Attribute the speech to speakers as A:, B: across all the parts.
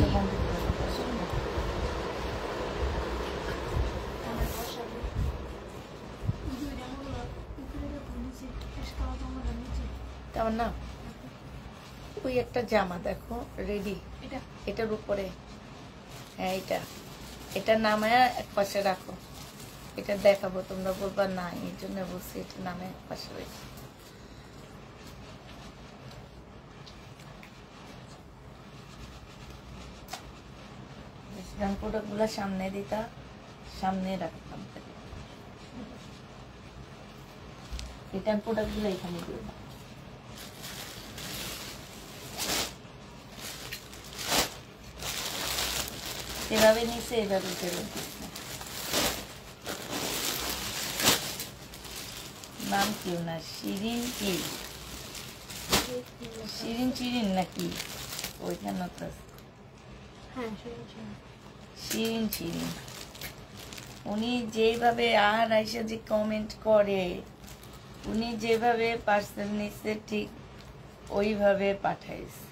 A: এটা কমপ্লিট করে তেমন না। ওই একটা জামা দেখো রেডি, এটার উপরে, হ্যাঁ এটা নামায়া এক পাশে রাখো। এটা দেখাবো, তোমরা বলবা না, এই জন্য বলছি এটা নামে এক পাশে রেখে। প্রোডাক্ট গুলা সামনে দিতা, সামনে রাখতাম। রিটার্ন প্রোডাক্ট গুলো এখানে দিয়ে দাও। এভাবে নিচে এভাবে ফেরত দিচ্ছে। নাম কি না, শিরিন কি, শিরিন চিরিন নাকি ওইখানে তো শিরিন চিরিন। উনি যেভাবে আর আইসা যে কমেন্ট করে, উনি যেভাবে পার্সেল নিচ্ছে ঠিক ওইভাবে পাঠাইছে।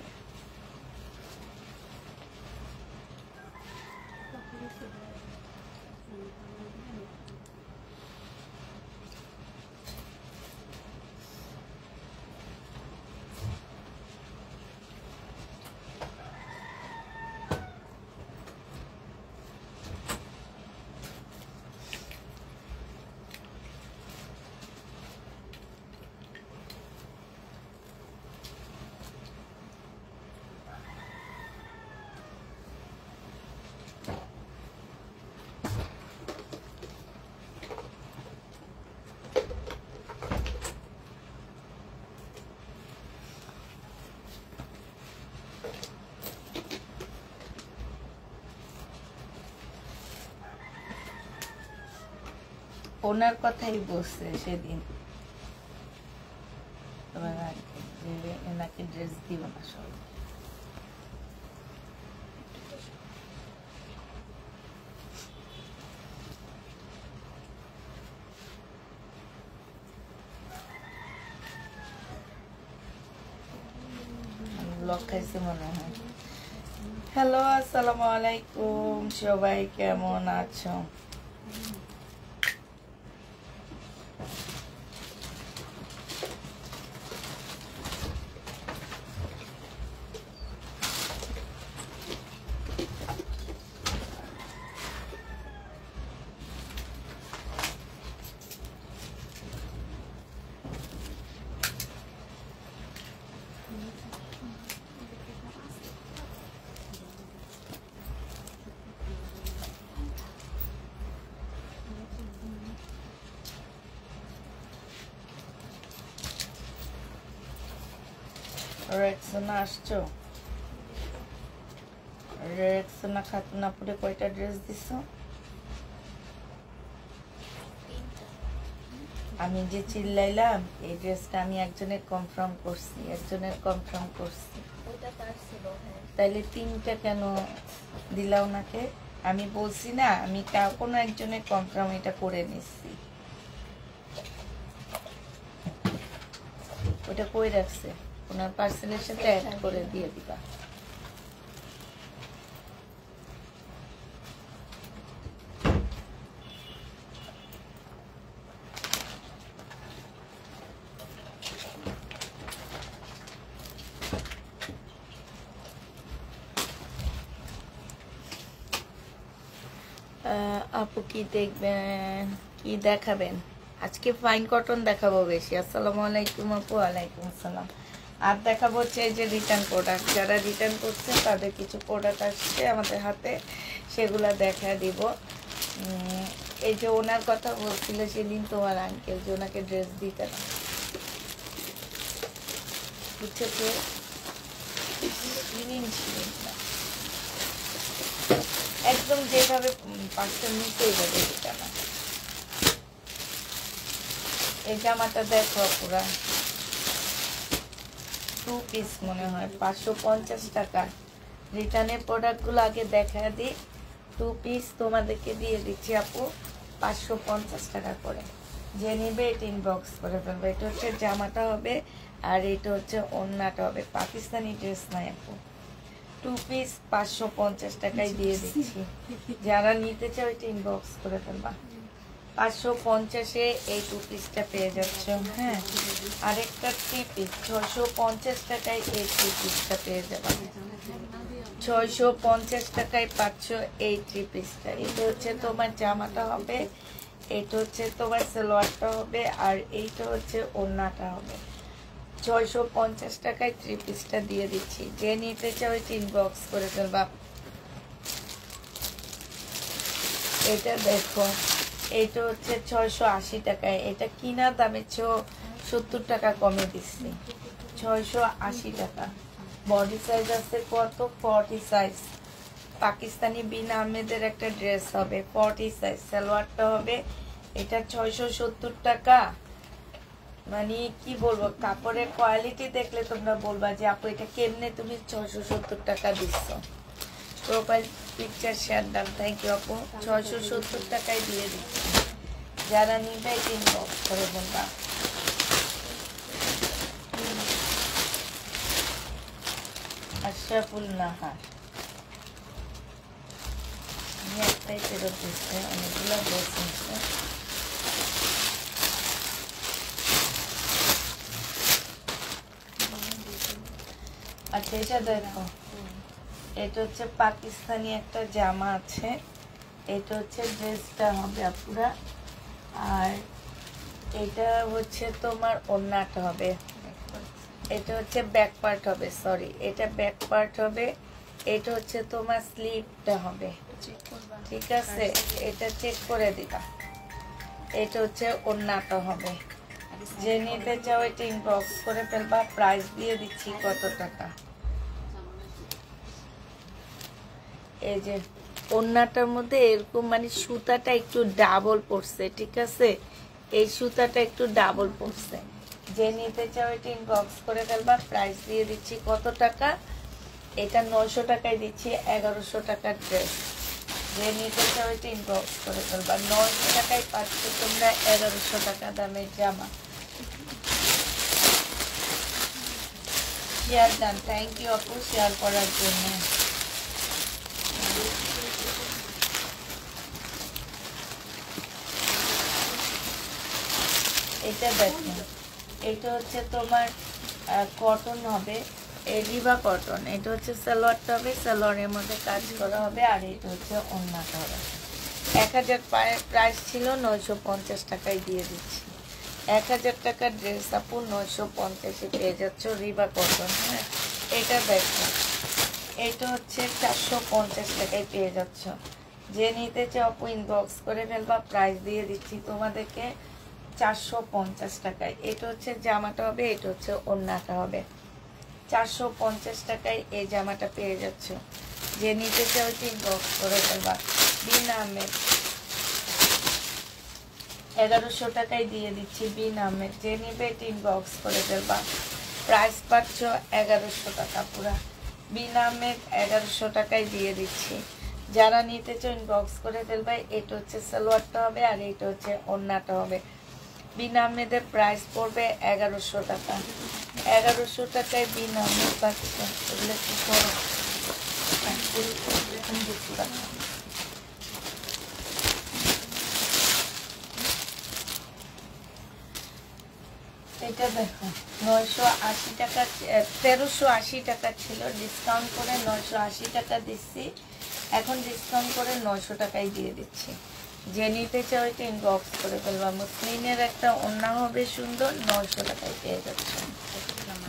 A: ওনার কথাই বলছে সেদিন, এনাকে ড্রেস দিব না সবাই। ব্লক খাইছে মনে হয়। হ্যালো, আসসালামু আলাইকুম, সবাই কেমন আছো? রেক্সোনা আসছো? রেক্সোনা খাতুনাপুরে কয়টা ড্রেস দিছো? আমি যে চিল্লাইলাম এই ড্রেসটা আমি একজনের কনফার্ম করছি, তাইলে 3টা কেন দিলা ওনাকে? আমি বলছি না, আমি কোনো একজনের কনফার্ম এটা করে নিচ্ছি। ওটা কই রাখছে? ওনার পার্সেলের সাথে অ্যাড করে দিয়ে দিবা। আপু কি দেখবেন, কি দেখাবেন? আজকে ফাইন কটন দেখাবো বেশি। আসসালামু আলাইকুম আপু। ওয়ালাইকুম আসসালাম। আর দেখাবো হচ্ছে এই যে রিটার্ন প্রোডাক্ট, যারা রিটার্ন করছে তাদের কিছু প্রোডাক্ট আসছে আমাদের হাতে, সেগুলা দেখা দিব। এই যে ওনার কথা বলছিল সেদিন তোমার আঙ্কেল, যে ওনাকে ড্রেস দিতে না, বুঝছো তো? একদম যেভাবে পার্সেল নিতে এইভাবে দিতে না। এই জামাটা দেখো পুরা 2 পিস মনে হয় 550 টাকা। রিটার্নের প্রোডাক্টগুলো আগে দেখা দিই। 2 পিস তোমাদেরকে দিয়ে দিচ্ছি আপু 550 টাকা করে। যে নিবে এটা ইনবক্স করে ফেলবে। এটা হচ্ছে জামাটা হবে, আর এটা হচ্ছে ওড়নাটা হবে। পাকিস্তানি ড্রেস নাই আপু, 2 পিস 550 টাকায় দিয়ে দিচ্ছি, যারা নিতে চাও এটা ইনবক্স করে ফেলবা। 550-এ এই 2 পিসটা পেয়ে যাচ্ছ। হ্যাঁ, আরেকটা 3 পিস 650 টাকায় এই 3 পিসটা পেয়ে যাবা। 650 টাকায় পাচ্ছ এই 3 পিসটা। এটা হচ্ছে তোমার জামাটা হবে, এটা হচ্ছে তোমার সালোয়ারটা হবে, আর এইটা হচ্ছে ওড়নাটা হবে। 650 টাকায় 3 পিসটা দিয়ে দিচ্ছি, যে নিতে চাও এটা ইনবক্স করে ফেলবা। এটা দেখো, এটা হচ্ছে 680 টাকায়, এটা কিনা দামে 70 টাকা কমে দিচ্ছি। 680 টাকা। বডি সাইজ আছে কত? 40 সাইজ। পাকিস্তানি বিন আহমেদের একটা ড্রেস হবে, 40 সাইজ। সালোয়ারটা হবে, এটা 670 টাকা। মানে কি বলবো, কাপড়ের কোয়ালিটি দেখলে তোমরা বলবা যে আপু এটা কেমনে তুমি 670 টাকা দিচ্ছ। প্রোফাইল পিকচার শেয়ার দাম, থ্যাংক ইউ আপু। 670 টাকায় দিয়ে দিচ্ছি, যারা নিবে ইনবক্স করে বলবা। আশরাফুল নাহার একটাই ফেরত দিচ্ছে, অনেকগুলো ড্রেস নিচ্ছে। আচ্ছা, এটা দেখো, এটা হচ্ছে পাকিস্তানি একটা জামা আছে, এটা হচ্ছে ড্রেসটা হবে আপুরা, আর এটা হচ্ছে তোমার ওড়নাটা হবে, এটা হচ্ছে ব্যাক পার্ট হবে, সরি এটা ব্যাক পার্ট হবে, এটা হচ্ছে তোমার স্লিভটা হবে, ঠিক আছে? এটা চেক করে দিবা। এটা হচ্ছে ওড়নাটা হবে, যে নিতে চাও এটা ইনবক্স করে ফেলবা। প্রাইস দিয়ে দিচ্ছি কত টাকা। এই যে ওড়নাটার মধ্যে এরকম মানে সুতাটা একটু ডাবল পড়ছে, ঠিক আছে? এই সুতাটা একটু ডাবল পড়ছে, যে নিতে চাও এটা ইনবক্স করে ফেলবা। প্রাইস দিয়ে দিচ্ছি কত টাকা? এটা 900 টাকায় দিচ্ছি, 1100 টাকার ড্রেস। যে নিতে চাও এটা ইনবক্স করে ফেলবা। 900 টাকায় পাচ্ছ তোমরা 1100 টাকা দামের জামা। শেয়ার দাম, থ্যাংক ইউ আপু শেয়ার করার জন্য। এটা দেখো, এটা হচ্ছে তোমার কটন হবে, রিবা কটন। এটা হচ্ছে সালোয়ারটা হবে, সালোয়ারের মধ্যে কাজ করা হবে, আর এটা হচ্ছে ওড়নাটা হবে। 1000 প্রাইস ছিল, 950 টাকায় দিয়ে দিচ্ছি। 1000 টাকার ড্রেস আপু 950-এ পেয়ে যাচ্ছ, রিবা কটন। হ্যাঁ, এটা দেখো, এটা হচ্ছে 450 টাকায় পেয়ে যাচ্ছ, যে নিতে চাও আপু ইনবক্স করে ফেলবা। প্রাইস দিয়ে দিচ্ছি তোমাদেরকে 450 টাকায়। এটা হচ্ছে জামাটা হবে, এটা হচ্ছে ওড়নাটা হবে। 450 টাকায় এই জামাটা পেয়ে যাচ্ছ, যে নিতে চাও ইনবক্স করে ফেলবা। বিন আহমেদ 1100 টাকায় দিয়ে দিচ্ছি, বিন আহমেদ। যে নিবে ইনবক্স করে ফেলবা। প্রাইস পাচ্ছ 1100 টাকা পুরা। বিন আহমেদ 1100 টাকায় দিয়ে দিচ্ছি, যারা নিতে চাও ইনবক্স করে ফেলবা। এটা হচ্ছে সালোয়ারটা হবে, আর এটা হচ্ছে ওড়নাটা হবে। বিন আহমেদের প্রাইস পড়বে 1100 টাকা। 1100 টাকায় বিন আহমেদ পাচ্ছে। এগুলো কি করো, এটা দেখো 980 টাকা, 1380 টাকা ছিল, ডিসকাউন্ট করে 980 টাকা দিচ্ছি। এখন ডিসকাউন্ট করে 900 টাকায় দিয়ে দিচ্ছি, যে নিতে চাও এটা ইনবক্স করে ফেলবা। মুসলিনের একটা ওড়না হবে সুন্দর, 900 টাকায় পেয়ে যাচ্ছে।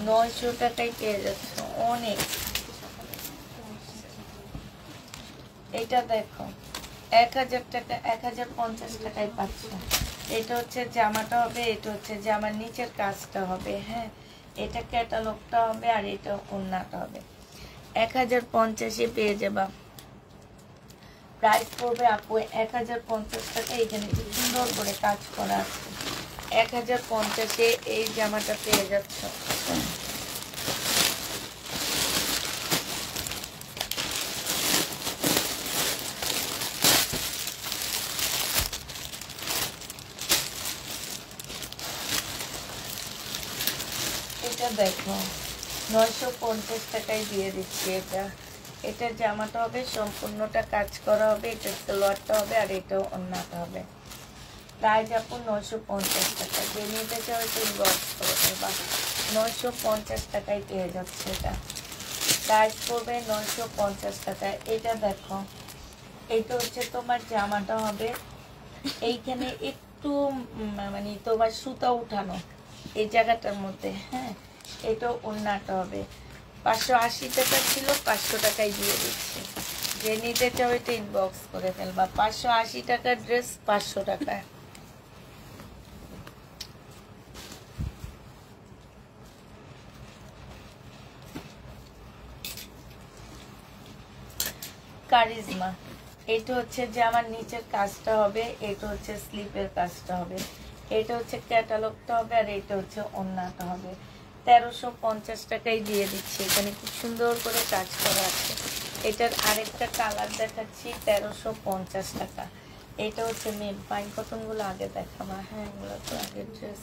A: 900 টাকায় পেয়ে যাচ্ছে, অনেক। এটা দেখো 1000 টাকা, 1050 টাকায় পাচ্ছ। এটা হচ্ছে জামাটা হবে, এটা হচ্ছে জামার নিচের কাজটা হবে। হ্যাঁ, এটা ক্যাটালগটা হবে, আর এটা ওড়নাটা হবে। 1050-এ পেয়ে যাবা। প্রাইস পড়বে আপু 1050 টাকা। এখানে কি সুন্দর করে কাজ করা আছে। 1050-এ এই জামাটা পেয়ে যাচ্ছ। এটা দেখো 950 টাকায় দিয়ে দিচ্ছি। এটা এটা জামাটা হবে সম্পূর্ণটা কাজ করা হবে, এটা সালোয়ারটা হবে, আর এটাও ওড়নাটা হবে। প্রাইস আপু 950 টাকা। যে নিতে চাও এটা ইনবক্স করে দেবা। 950 টাকায় পেয়ে যাচ্ছে এটা। প্রাইস পড়বে 950 টাকা। এটা দেখো, এইটা হচ্ছে তোমার জামাটা হবে, এইখানে একটু মানে তোমার সুতা উঠানো এই জায়গাটার মধ্যে, হ্যাঁ। এটা ওড়নাটা হবে। 580 টাকা ছিল, 500 টাকায় দিয়ে দিচ্ছি। যে নিতে চাও এটা ইনবক্স করে ফেলবা। 580 টাকার ড্রেস 500 টাকায়। কারিজমা, এটা হচ্ছে যে আমার নিচের কাজটা হবে, এটা হচ্ছে স্লিপের কাজটা হবে, এটা হচ্ছে ক্যাটালগটা হবে, আর এটা হচ্ছে ওড়নাটা হবে। 1350 টাকায় দিয়ে দিচ্ছি। এখানে খুব সুন্দর করে কাজ করা আছে। এটার আরেকটা কালার দেখাচ্ছি, 1350 টাকা। এটা হচ্ছে মেন পাইন কটনগুলো আগে দেখাবা। হ্যাঁ, এগুলো তো আগের ড্রেস।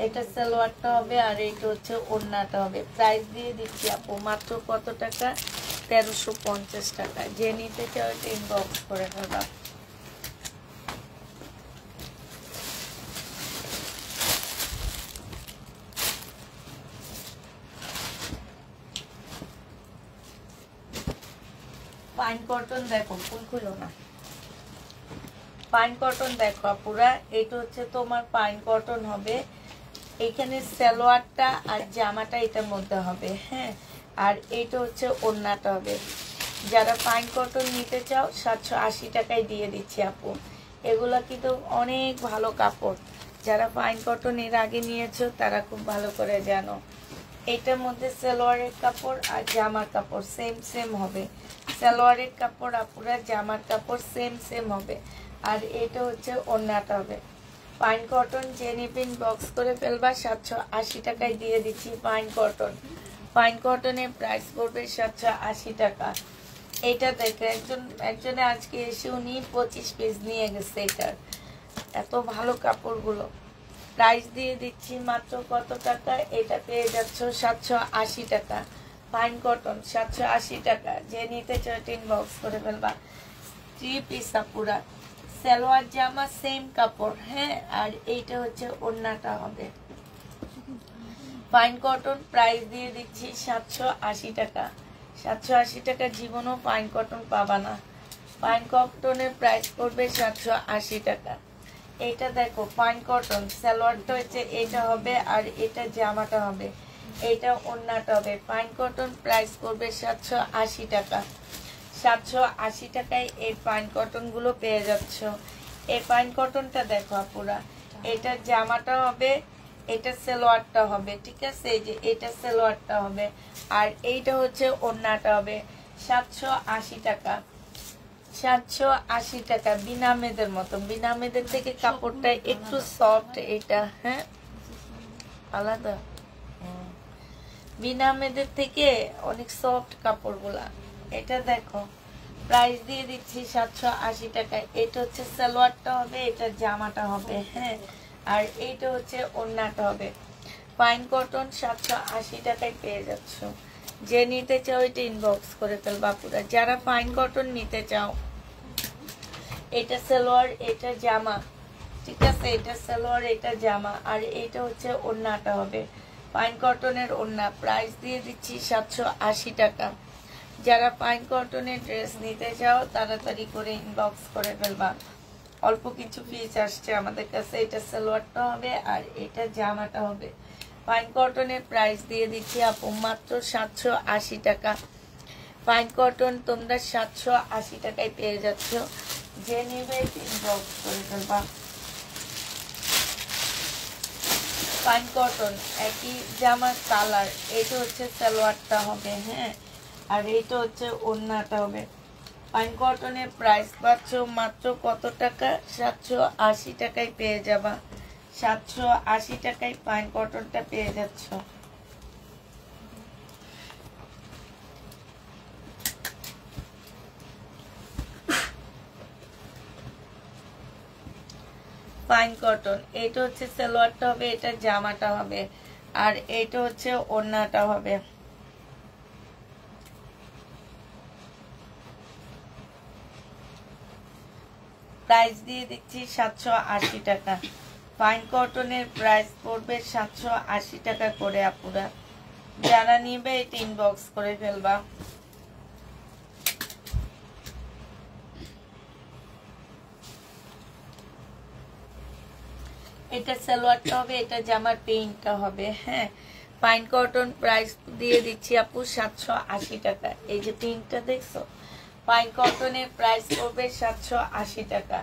A: এটা সালোয়ারটা হবে, আর এটা হচ্ছে ওড়নাটা হবে। প্রাইস দিয়ে দিচ্ছি আপু মাত্র কত টাকা? 1350 টাকা। যে নিতে চাও এটা ইনবক্স করে ফেলবা। পাইন কটন দেখো, ফুল খুলো না। পাইন কটন দেখো আপুরা, এটা হচ্ছে তোমার পাইন কটন হবে। এখানে সালোয়ারটা আর জামাটা এটার মধ্যে হবে, হ্যাঁ। আর এটা হচ্ছে ওড়নাটা হবে। যারা পাইন কটন নিতে চাও 780 টাকায় দিয়ে দিচ্ছি আপু। এগুলা কিন্তু অনেক ভালো কাপড়। যারা পাইন কটন এর আগে নিয়েছো তারা খুব ভালো করে জানো। এটার মধ্যে সালোয়ারের কাপড় আর জামার কাপড় সেম সেম হবে। সালোয়ারের কাপড় আপুরা, জামার কাপড় সেম সেম হবে। আর এটা হচ্ছে ওড়নাটা হবে। পাইন কটন যে নিবেন বক্স করে ফেলবা। 780 টাকায় দিয়ে দিচ্ছি পাইন কটন। পাইন কটনের প্রাইস পড়বে 780 টাকা। এটা দেখে একজনে আজকে এসে উনি 25 পিস নিয়ে গেছে। এটার এত ভালো কাপড়গুলো। প্রাইস দিয়ে দিচ্ছি মাত্র কত টাকা? এটা পেয়ে যাচ্ছ 780 টাকা। পাইন কটন 780 টাকা। যে নিতে চাও টিন বক্স করে ফেলবা। 3 পিস পুরা সালোয়ার জামা সেম কাপড়, হ্যাঁ। আর এইটা হচ্ছে ওড়নাটা হবে। পাইন কটন প্রাইস দিয়ে দিচ্ছি 780 টাকা। 780 টাকা জীবনও পাইন কটন পাবা না। পাইন কটনের প্রাইস পড়বে 780 টাকা। এটা দেখো পাইন কটন সালোয়ারটা হচ্ছে এটা হবে, আর এটা জামাটা হবে, এটা ওড়নাটা হবে। পাইন কটন প্রাইস পড়বে 780 টাকা। 780 টাকায় এই পাইন কটন গুলো পেয়ে যাচ্ছ। এই পাইন কটনটা দেখো আপুরা, এটা জামাটা হবে, এটা সালোয়ারটা হবে, ঠিক আছে। এই যে এটা সালোয়ারটা হবে, আর এইটা হচ্ছে ওড়নাটা হবে। 780 টাকা। 780 টাকা। বিনা মেদের মতো, বিনা মেদের থেকে কাপড়টা একটু সফট। এটা হ্যাঁ আলাদা, বিনা মেদের থেকে অনেক সফট কাপড়গুলা। এটা দেখো প্রাইস দিয়ে দিচ্ছি 780 টাকায়। এটা হচ্ছে সালোয়ারটা হবে, এটা জামাটা হবে, হ্যাঁ। আর এইটা হচ্ছে ওড়নাটা হবে। পাইন কটন 780 টাকায় পেয়ে যাচ্ছ। যে নিতে চাও এটা ইনবক্স করে ফেলবা পুরা। যারা পাইন কটন নিতে চাও, এটা সালোয়ার এটা জামা, ঠিক আছে। এটা সালোয়ার এটা জামা, আর এটা হচ্ছে ওড়নাটা হবে। পাইন কটনের ওড়না প্রাইস দিয়ে দিচ্ছি 780 টাকা। যারা পাইন কটনের ড্রেস নিতে চাও তাড়াতাড়ি করে ইনবক্স করে ফেলবা। অল্প কিছু পিস আসছে আমাদের কাছে। এটা সালোয়ারটা হবে, আর এটা জামাটা হবে। পাইন কটনের প্রাইস দিয়ে দিচ্ছি আপু মাত্র 780 টাকা। পাইন কটন তোমরা 780 টাকায় পেয়ে যাচ্ছ। যে নেবে ইনবক্স করে ফেলবা। পাইন কটন একই জামার কালার। এটা হচ্ছে সালোয়ারটা হবে, হ্যাঁ। আর এইটা হচ্ছে ওড়নাটা হবে। পাইন কটনের প্রাইস পাচ্ছ মাত্র কত টাকা? 780 টাকায় পেয়ে যাবা। 780 টাকায় পাইন কটনটা পেয়ে যাচ্ছ। পাইন কটন এটা হচ্ছে সালোয়ারটা হবে, এটা জামাটা হবে, আর এটা হচ্ছে ওড়নাটা হবে। প্রাইস দিয়ে দিচ্ছি 780 টাকা। ফাইন কটনের প্রাইস পড়বে 780 টাকা করে আপুরা। যারা নিবে এটা ইনবক্স করে ফেলবা। এটা সালোয়ারটা হবে, এটা জামার প্রিন্টটা হবে। হ্যাঁ, ফাইন কটন প্রাইস দিয়ে দিচ্ছি আপু 780 টাকা। এই যে প্রিন্টটা দেখছো, ফাইন কটনের প্রাইস পড়বে 780 টাকা।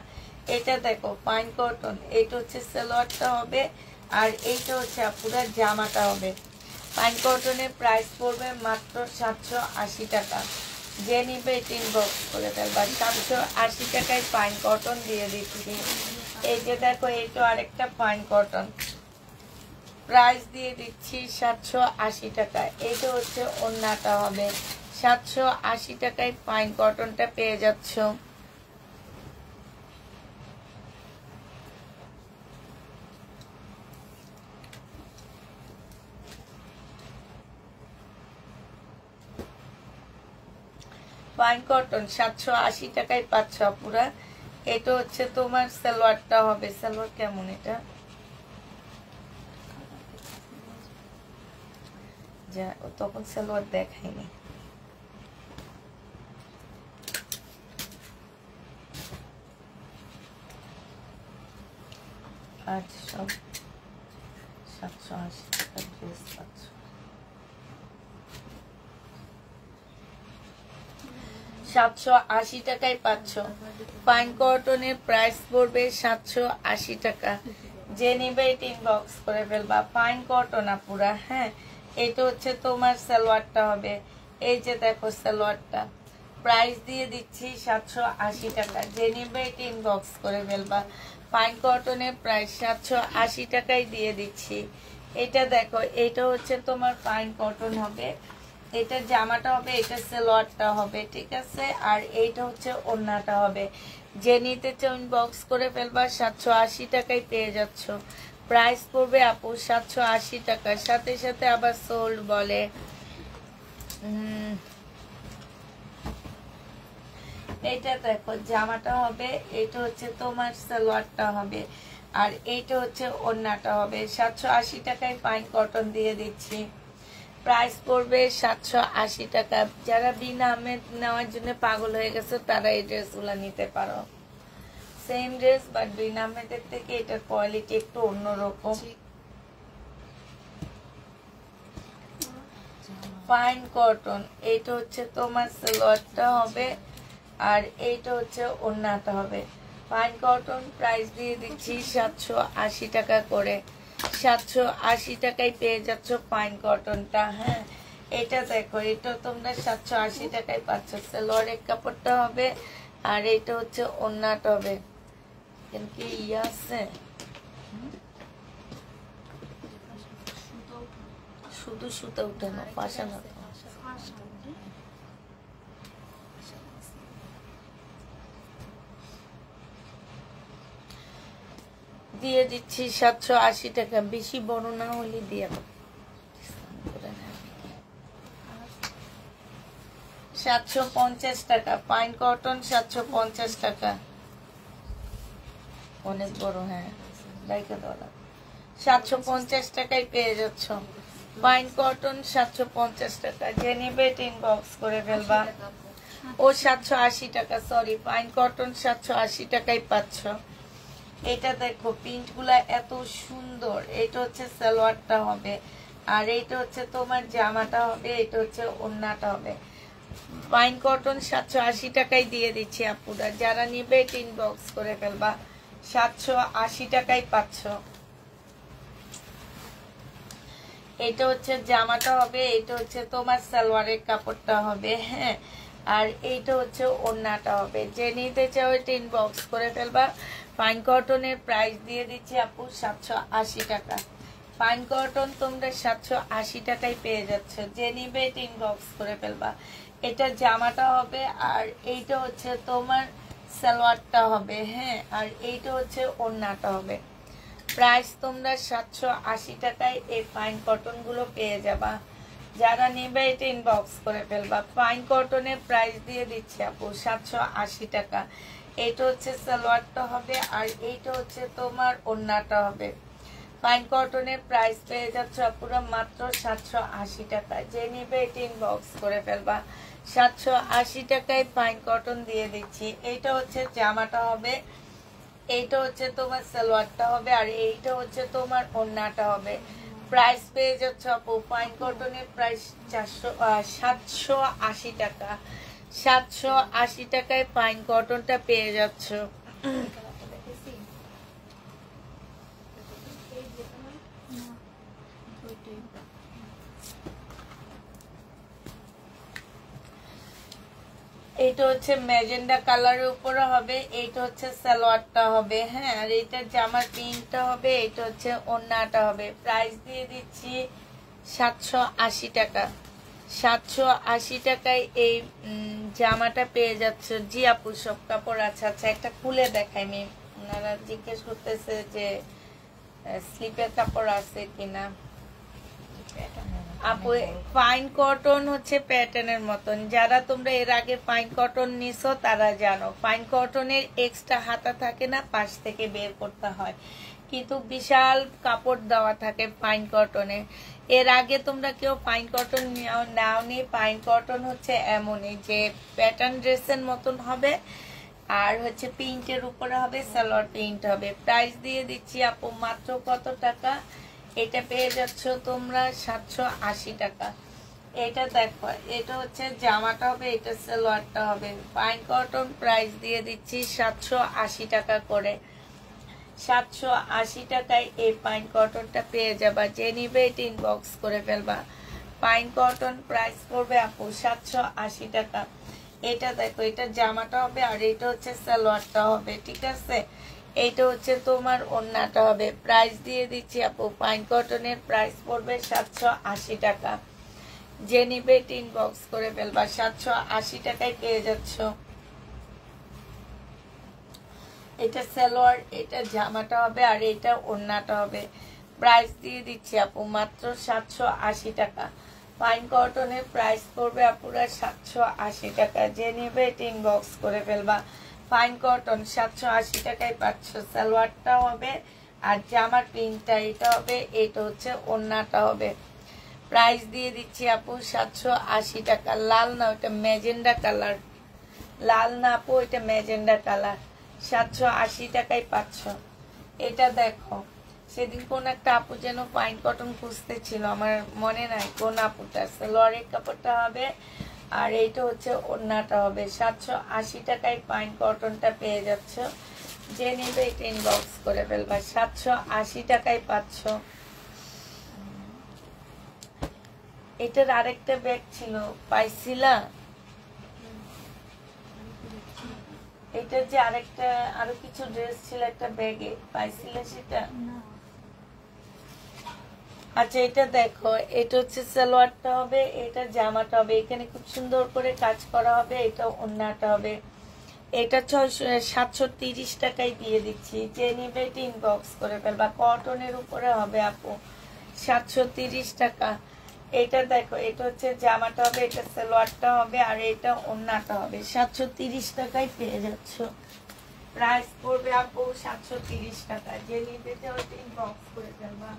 A: এটা দেখো ফাইন কটন, এটা হচ্ছে সালোয়ারটা হবে আর এইটা হচ্ছে আপুরা জামাটা হবে। ফাইন কটনের প্রাইস পড়বে মাত্র 780 টাকা। যে নিবে এটা ইনবক্স করে ফেলবা। 780 টাকায় ফাইন কটন দিয়ে দিচ্ছি। এই যে দেখো এইটা আরেকটা ফাইন কটন, প্রাইস দিয়ে দিচ্ছি 780 টাকা। এইটা হচ্ছে ওড়নাটা হবে। 780 টাকায় ফাইন কটনটা পেয়ে যাচ্ছ। ফাইন কটন 780 টাকায় পাচ্ছ পুরা। এটা হচ্ছে তোমার সালোয়ারটা হবে। সালোয়ার কেমন এটা, যা তখন সালোয়ার দেখায়নি। আচ্ছা, সব 780 টাকা ড্রেস পাচ্ছ। 780 টাকায় পাচ্ছ। ফাইন কটনের প্রাইস পড়বে 780 টাকা। যে নিবে এটা ইনবক্স করে ফেলবা। ফাইন কটন আপুরা। হ্যাঁ, এটা হচ্ছে তোমার সালোয়ারটা হবে। এই যে দেখো সালোয়ারটা, প্রাইস দিয়ে দিচ্ছি 780 টাকা। যে নিবে এটা ইনবক্স করে ফেলবা। ফাইন কটনের প্রাইস 780 টাকায় দিয়ে দিচ্ছি। এটা দেখো, এটা হচ্ছে তোমার ফাইন কটন হবে, এটা জামাটা হবে, এটা সালোয়ারটা হবে, ঠিক আছে। আর এইটা হচ্ছে ওড়নাটা হবে। যে নিতে চাও ইনবক্স করে ফেলবা। 780 টাকায় পেয়ে যাচ্ছ। প্রাইস পড়বে আপু 780 টাকা। সাথে সাথে আবার সোল্ড বলে। এইটা দেখো জামাটা হবে, এটা হচ্ছে তোমার সালোয়ারটা হবে, আর এইটা হচ্ছে ওড়নাটা হবে। 780 টাকায় ফাইন কটন দিয়ে দিচ্ছি। প্রাইস পড়বে 780 টাকা। যারা বিনা আহমেদ নেওয়ার জন্য পাগল হয়ে গেছে তারা এই ড্রেসগুলো নিতে পারো। সেম ড্রেস বাট বিনা আহমেদের থেকে এটার কোয়ালিটি একটু অন্যরকম। ফাইন কটন, এইটা হচ্ছে তোমার সালোয়ারটা হবে আর এইটা হচ্ছে ওড়নাটা হবে। ফাইন কটন প্রাইস দিয়ে দিচ্ছি 780 টাকা করে। 780 টাকায় পেয়ে যাচ্ছ ফাইন কটনটা। হ্যাঁ, এটা দেখো, এটা তোমরা 780 টাকায় পাচ্ছ। সালোয়ারের কাপড়টা হবে আর এটা হচ্ছে ওড়নাটা হবে। কিন্তু ইয়ে আছে, শুধু সুতো উঠে না, পাশা না। দিয়ে দিচ্ছি 780 টাকা। বেশি বড় না হলে দিয়ে 750 টাকা। ফাইন কটন 750 টাকা, অনেক বড়। হ্যাঁ, 750 টাকায় পেয়ে যাচ্ছ। ফাইন কটন 750 টাকা। যে নিবে ইনবক্স করে ফেলবা। ও 780 টাকা, সরি। ফাইন কটন 780 টাকায় পাচ্ছ। এটা দেখো প্রিন্ট গুলা এত সুন্দর। এটা হচ্ছে সালোয়ারটা হবে আর এইটা হচ্ছে তোমার জামাটা হবে, এটা হচ্ছে ওড়নাটা হবে। ফাইন কটন 780 টাকায় দিয়ে দিচ্ছি আপুরা। যারা নিবে ইনবক্স করে ফেলবা। 780 টাকায় পাচ্ছ। এটা হচ্ছে জামাটা হবে, এটা হচ্ছে তোমার সালোয়ারের কাপড়টা হবে। হ্যাঁ, আর এইটা হচ্ছে ওড়নাটা হবে। যে নিতে চাও এটা ইনবক্স করে ফেলবা। ফাইন কটনের প্রাইস দিয়ে দিচ্ছি আপু 780 টাকা। ফাইন কটন তোমরা 780 টাকায় পেয়ে যাচ্ছ। যে নিবে এটা ইনবক্স করে ফেলবা। এটা জামাটা হবে আর এইটা হচ্ছে তোমার সালোয়ারটা হবে। হ্যাঁ, আর এইটা হচ্ছে ওড়নাটা হবে। প্রাইস তোমরা 780 টাকায় এই ফাইন কটন গুলো পেয়ে যাবা। যারা নেবে এটা ইনবক্স করে ফেলবা। ফাইন কটনের প্রাইস দিয়ে দিচ্ছি আপু 780 টাকা। এইটা হচ্ছে সালোয়ারটা হবে, আর এইটা হচ্ছে তোমার ওড়নাটা হবে। ফাইন কটনের প্রাইস পেয়ে যাচ্ছে পুরো মাত্র 780 টাকা। যে নিবে এটা ইনবক্স করে ফেলবা। 780 টাকায় ফাইন কটন দিয়ে দিচ্ছি। এইটা হচ্ছে জামাটা হবে, এইটা হচ্ছে তোমার সালোয়ারটা হবে, আর এইটা হচ্ছে তোমার ওড়নাটা হবে। প্রাইস পেয়ে যাচ্ছে আপু ফাইন কটনের প্রাইস 780 টাকা। 780 টাকায় ফাইন কটনটা পেয়ে যাচ্ছ। এইটা হচ্ছে ম্যাজেন্ডা কালারের উপরে হবে, এইটা হচ্ছে সালোয়ারটা হবে। হ্যাঁ, আর এইটা জামার প্রিন্টটা হবে, এইটা হচ্ছে ওড়নাটা হবে। প্রাইস দিয়ে দিচ্ছি 780 টাকা। 780 টাকায় এই জামাটা পেয়ে যাচ্ছে। জি আপু সব কাপড় আছে। আচ্ছা একটা খুলে দেখাই। ওনারা জিজ্ঞেস করতেছে যে স্লিপের কাপড় আছে কিনা। আপু ফাইন কটন হচ্ছে প্যাটার্নের মতন। যারা তোমরা এর আগে ফাইন কটন নিছো তারা জানো ফাইন কটনের এক্সট্রা হাতা থাকে না, পাশ থেকে বের করতে হয়, কিন্তু বিশাল কাপড় দেওয়া থাকে ফাইন কটনে। এর আগে তোমরা কেউ ফাইন কটন নাওনি। ফাইন কটন হচ্ছে এমনই যে প্যাটার্ন ড্রেসের মতন হবে, আর হচ্ছে প্রিন্টের উপরে হবে, সালোয়ার প্রিন্ট হবে। প্রাইস দিয়ে দিচ্ছি আপু মাত্র কত টাকা? এটা পেয়ে যাচ্ছ তোমরা 780 টাকা। এটা দেখো, এটা হচ্ছে জামাটা হবে, এটা সালোয়ারটা হবে। ফাইন কটন প্রাইস দিয়ে দিচ্ছি 780 টাকা করে। 780 টাকায় এই ফাইন কটনটা পেয়ে যাবা। যে নিবে এটা ইনবক্স করে ফেলবা। ফাইন কটন প্রাইস পড়বে আপু 780 টাকা। এটা দেখো, এটা জামাটা হবে, আর এটা হচ্ছে সালোয়ারটা হবে। ঠিক আছে, এইটা হচ্ছে তোমার ওড়নাটা হবে। প্রাইস দিয়ে দিচ্ছি আপু ফাইন কটনের প্রাইস পড়বে 780 টাকা। যে নিবে এটা ইনবক্স করে ফেলবা। 780 টাকায় পেয়ে যাচ্ছ। এটা সালোয়ার, এটা জামাটা হবে, আর এটা ওড়নাটা হবে। প্রাইস দিয়ে দিচ্ছি আপু মাত্র 780 টাকা। ফাইন কটনের প্রাইস পড়বে আপুরা 780 টাকা। যে নিবে এটা ইনবক্স করে ফেলবা। ফাইন কটন 780 টাকায় পাচ্ছ। সালোয়ারটা হবে, আর জামার প্রিন্টটা এটা হবে, এটা হচ্ছে ওড়নাটা হবে। প্রাইস দিয়ে দিচ্ছি আপু 780 টাকা। লাল না, ওটা ম্যাজেন্ডা কালার। লাল না আপু, এটা ম্যাজেন্ডা কালার। 780 টাকায় পাচ্ছ। এটা দেখো, সেদিন কোন একটা আপু যেন ফাইন কটন খুঁজতেছিল, আমার মনে নাই কোন আপুটা। সালোয়ারের কাপড়টা হবে, আর এইটা হচ্ছে ওড়নাটা হবে। 780 টাকায় ফাইন কটনটা পেয়ে যাচ্ছ। যে নেবে এটা ইনবক্স করে ফেলবা। 780 টাকায় পাচ্ছ। এটার আরেকটা ব্যাগ ছিল, পাইছিলা? এটার যে আরেকটা আরো কিছু ড্রেস ছিল একটা ব্যাগে, পাইছিলে সেটা? আচ্ছা এটা দেখো, এটা হচ্ছে সালোয়ারটা হবে, এটা জামাটা হবে। এখানে খুব সুন্দর করে কাজ করা হবে, এটা ওড়নাটা হবে। এটা 730 টাকায় দিয়ে দিচ্ছি। যে নিবে এটা ইনবক্স করে ফেলবা। কটনের উপরে হবে আপু, 730 টাকা। এটা দেখো, এটা হচ্ছে জামাটা হবে, এটা সালোয়ারটা হবে, আর এটা ওড়নাটা হবে। 730 টাকায় পেয়ে যাচ্ছ। প্রাইস পড়বে আপু 730 টাকা। যে নিবে ওটা ইনবক্স করে ফেলবা।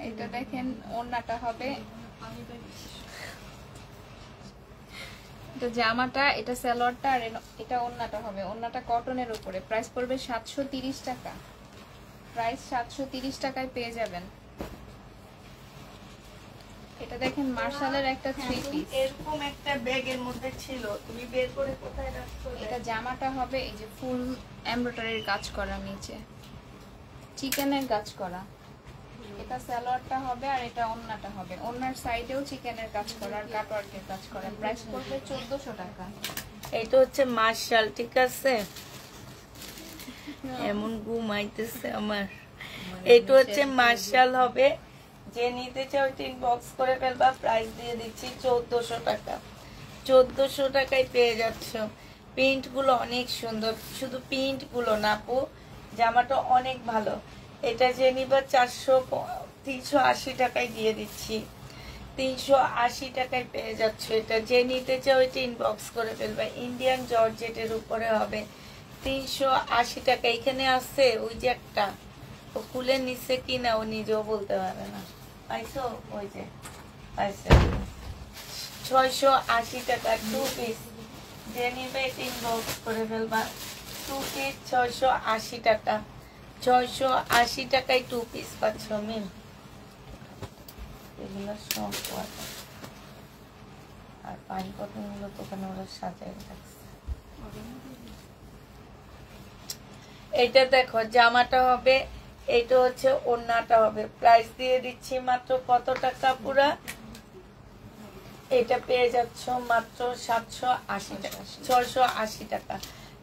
B: এটা দেখেন, ওড়নাটা হবে, এটা জামাটা, এটা সালোয়ারটা, আর এটা ওড়নাটা হবে। ওড়নাটা কটনের উপরে। প্রাইস পড়বে 730 টাকা। প্রাইস 730 টাকায় পেয়ে যাবেন। এটা দেখেন, মার্শালের একটা থ্রি পিস।
A: এরকম একটা ব্যাগের মধ্যে ছিল, তুমি বের করে কোথায় রাখছো?
B: এটা জামাটা হবে, এই যে ফুল এমব্রয়ডারির কাজ করা, নিচে চিকেনের কাজ করা। এটা সালোয়ারটা হবে, আর এটা ওড়নাটা হবে। ওড়নার সাইডেও চিকেনের কাজ করা আর কাটওয়ার্কের কাজ করা। প্রাইস পড়বে 1400 টাকা।
A: এটা হচ্ছে মার্শাল। ঠিক আছে, এমন ঘুমাইতেছে আমার। এটা হচ্ছে মার্শাল হবে, যে নিতে চাও ইনবক্স করে ফেলবা। প্রাইস দিয়ে দিচ্ছি 1400 টাকা। 1400 টাকায় পেয়ে যাচ্ছ। প্রিন্ট গুলো অনেক সুন্দর, শুধু প্রিন্ট গুলো না আপু, জামাটা অনেক ভালো। এটা যে নিবা 380 টাকায় দিয়ে দিচ্ছি। 380 টাকায় পেয়ে যাচ্ছ। এটা যে নিতে চাও এটা ইনবক্স করে ফেলবা। ইন্ডিয়ান জর্জেটের উপরে হবে 380 টাকা। এখানে আছে ওই যে একটা, ও খুলে নিচ্ছে কিনা ও নিজেও বলতে পারে না। পাইছো? ওই যে পাইছে। 680 টাকা 2 পিস। যে নিবে এটা ইনবক্স করে ফেলবা। 2 পিস 680 টাকা। 680 টাকায় 2 পিস পাচ্ছ মিল। এগুলো সব ওয়াটার। আর পাইন কটন গুলো তো ওখানে ওরা সাজায় রাখছে। এটা দেখো জামাটা হবে, এটা হচ্ছে ওড়নাটা হবে। প্রাইস দিয়ে দিচ্ছি মাত্র কত টাকা পুরা? এটা পেয়ে যাচ্ছ মাত্র 780 টাকা, 680 টাকা।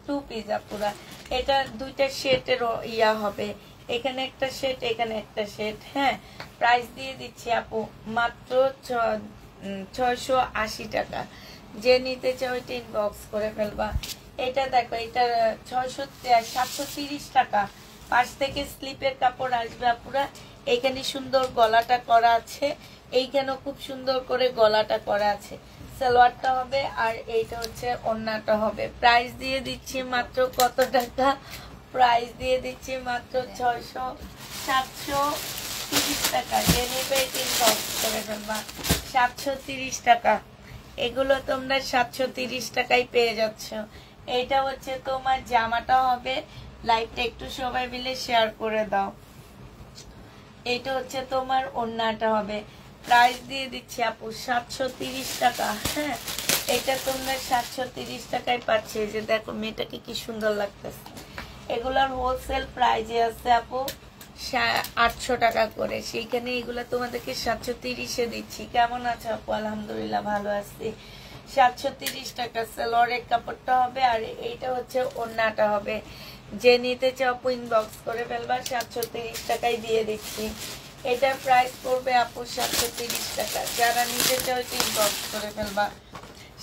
A: 2 পিস পুরা। এটা দুইটা সেটের ইয়া হবে, এখানে একটা সেট, এখানে একটা সেট। হ্যাঁ, প্রাইস দিয়ে দিচ্ছি আপু মাত্র 680 টাকা। যে নিতে চাও এটা ইনবক্স করে ফেলবা। এটা দেখো, এটা 730 টাকা। পাশ থেকে স্লিপের কাপড় আসবে আপুরা। এখানে সুন্দর গলাটা করা আছে, এইখানেও খুব সুন্দর করে গলাটা করা আছে। সালোয়ারটা হবে আর এইটা হচ্ছে ওড়নাটা হবে। প্রাইস দিয়ে দিচ্ছি মাত্র কত টাকা? প্রাইস দিয়ে দিচ্ছি মাত্র 730 টাকা। যে নেবে এটা ইনবক্স করে ফেলবা। 730 টাকা। এগুলো তোমরা 730 টাকায় পেয়ে যাচ্ছ। এইটা হচ্ছে তোমার জামাটা হবে। লাইভটা একটু সবাই মিলে শেয়ার করে দাও। এটা হচ্ছে তোমার ওড়নাটা হবে। প্রাইস দিয়ে দিচ্ছি আপু 730 টাকা। হ্যাঁ, এটা তোমরা 730 টাকায় পাচ্ছে। যে দেখো মেয়েটাকে কি সুন্দর লাগতেছে। এগুলোর হোলসেল প্রাইজে আছে আপু 800 টাকা করে। সেইখানে এগুলো তোমাদেরকে 730-এ দিচ্ছি। কেমন আছো আপু? আলহামদুলিল্লাহ ভালো আছি। 730 টাকা সালোয়ারের কাপড়টা হবে আর এইটা হচ্ছে ওড়নাটা হবে। যে নিতে চাও ইনবক্স করে ফেলবা। 730 টাকায় দিয়ে দিচ্ছি। এটার প্রাইস পড়বে আপু 730 টাকা। যারা নিতে চাও ইনবক্স করে ফেলবা।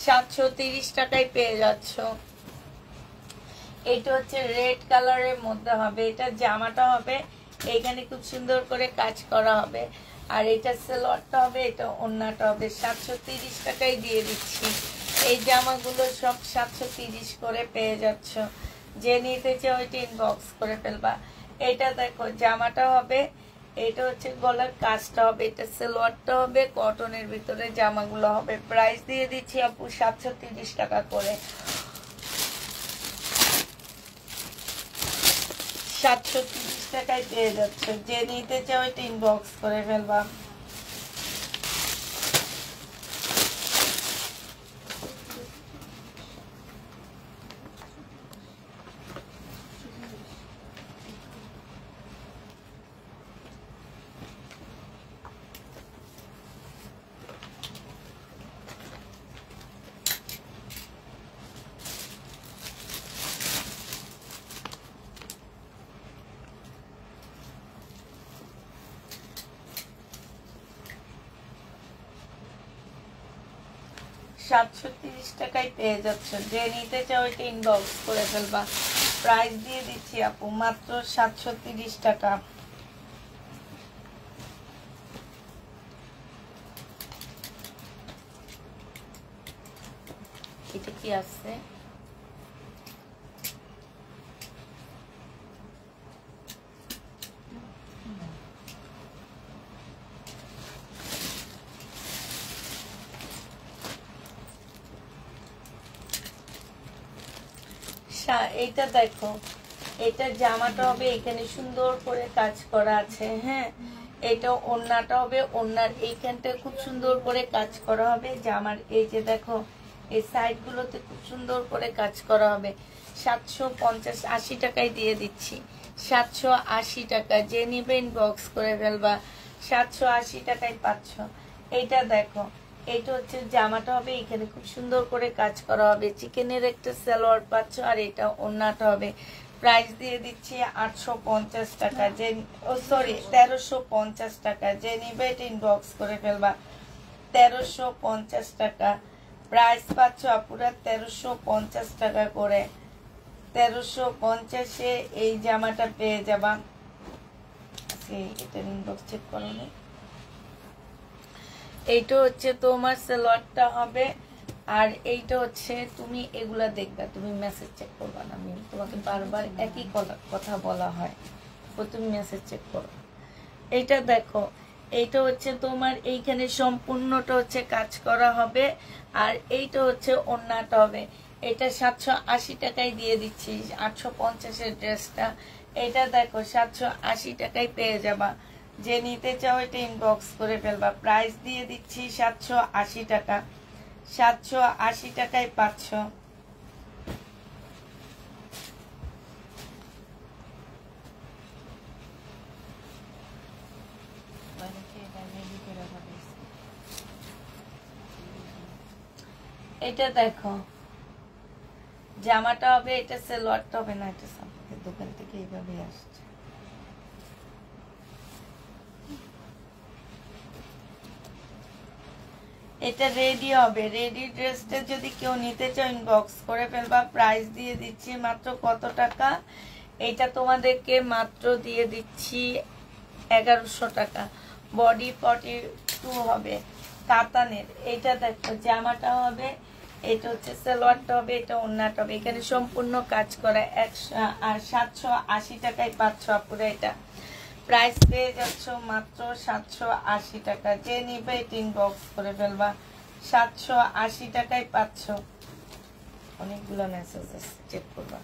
A: 730 টাকায় পেয়ে যাচ্ছ। এটা হচ্ছে রেড কালারের মধ্যে হবে। এটা জামাটা হবে, এইখানে খুব সুন্দর করে কাজ করা হবে। আর এটা সালোয়ারটা হবে, এটা ওড়নাটা হবে। 730 টাকায় দিয়ে দিচ্ছি। এই জামাগুলো সব 730 করে পেয়ে যাচ্ছ। যে নিতে চাও ওইটা ইনবক্স করে ফেলবা। এটা দেখো জামাটা হবে, এটা হচ্ছে গলার কাজটা হবে, এটা সালোয়ারটা হবে, কটনের ভিতরে জামাগুলো হবে। প্রাইস দিয়ে দিচ্ছি আপু 730 টাকা করে। 730 টাকায় পেয়ে যাচ্ছে। যে নিতে চাও এটা ইনবক্স করে ফেলবা। $730 টাকায় পেয়ে যাচ্ছে। যে নিতে চাও এটা ইনবক্স করে ফেলবা। প্রাইস দিয়ে দিচ্ছি আপু মাত্র 730 টাকা। এটা কি আছে? এইটা দেখো, এটা জামাটা হবে, এখানে সুন্দর করে কাজ করা আছে। হ্যাঁ, এটা ওড়নাটা হবে, ওড়নার এইখানটা খুব সুন্দর করে কাজ করা হবে। জামার এই যে দেখো এই সাইড গুলোতে খুব সুন্দর করে কাজ করা হবে। 750-80 টাকায় দিয়ে দিচ্ছি। 780 টাকা। যে নিবে ইনবক্স করে ফেলবা। 780 টাকায় পাচ্ছ। এইটা দেখো, এইটা হচ্ছে জামাটা হবে, এখানে খুব সুন্দর করে কাজ করা হবে। চিকেনের একটা সালোয়ার পাচ্ছ আর এটা ওড়নাটা হবে। প্রাইস দিয়ে দিচ্ছি 850 টাকা। যে সরি 1350 টাকা। যে নিবে এটা ইনবক্স করে ফেলবা। 1350 টাকা প্রাইস পাচ্ছ আপুরা, 1350 টাকা করে। 1350-এ এই জামাটা পেয়ে যাবা। এটা ইনবক্স চেক করো না। এইটা হচ্ছে তোমার সালোয়ারটা হবে, আর এইটা হচ্ছে তুমি এগুলা দেখবা, তুমি মেসেজ চেক করবা না। আমি তোমাকে বারবার একই কথা বলা হয়, ও তুমি মেসেজ চেক করো। এইটা দেখো, এইটা হচ্ছে তোমার এইখানে সম্পূর্ণটা হচ্ছে কাজ করা হবে, আর এইটা হচ্ছে ওড়নাটা হবে। এটা 780 টাকায় দিয়ে দিচ্ছি, 850-এর ড্রেসটা। এটা দেখো 780 টাকায় পেয়ে যাবা। যে নিতে চাও এটা ইনবক্স করে ফেলবা। প্রাইস দিয়ে দিচ্ছি 780 টাকা। 780 টাকায় পাচ্ছ। এটা দেখো জামাটা হবে, এটা সালোয়ারটা হবে না। এটা সামনের দোকান থেকে এইভাবে আসছে। এটা রেডি হবে। রেডি ড্রেসটা যদি কেউ নিতে চাও ইনবক্স করে ফেলবা। প্রাইস দিয়ে দিচ্ছি মাত্র কত টাকা? এটা তোমাদেরকে মাত্র দিয়ে দিচ্ছি 1100 টাকা। বডি 42 হবে, কাতানের। এটা দেখো জামাটা হবে, এটা হচ্ছে সালোয়ারটা হবে, এটা ওড়নাটা হবে। এখানে সম্পূর্ণ কাজ করা। 780 টাকায় পাচ্ছ আপুরা। এটা প্রাইস পেয়ে যাচ্ছ মাত্র 780 টাকা। যে নিবে এটা ইনবক্স করে ফেলবা। 780 টাকায় পাচ্ছ। অনেকগুলো মেসেজ আছে, চেক করবা।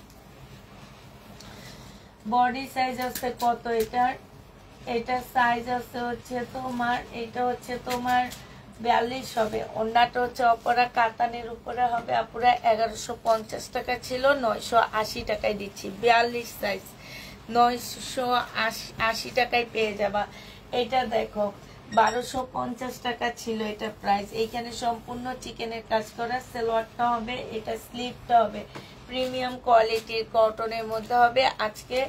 A: বডি সাইজ আছে কত এটার? এটা সাইজ আছে হচ্ছে তোমার, এটা হচ্ছে তোমার 42 হবে। ওড়নাটা হচ্ছে অপরা কাতানের উপরে হবে আপুরা। 1150 টাকা ছিল, 980 টাকায় দিচ্ছি। 42 সাইজ 980 টাকায় পেয়ে যাবা। এটা দেখো 1250 টাকা ছিল এটা প্রাইস। এইখানে সম্পূর্ণ চিকেনের কাজ করা। সালোয়ারটা হবে, এটা স্লিভটা হবে প্রিমিয়াম কোয়ালিটির কটনের মধ্যে হবে। আজকে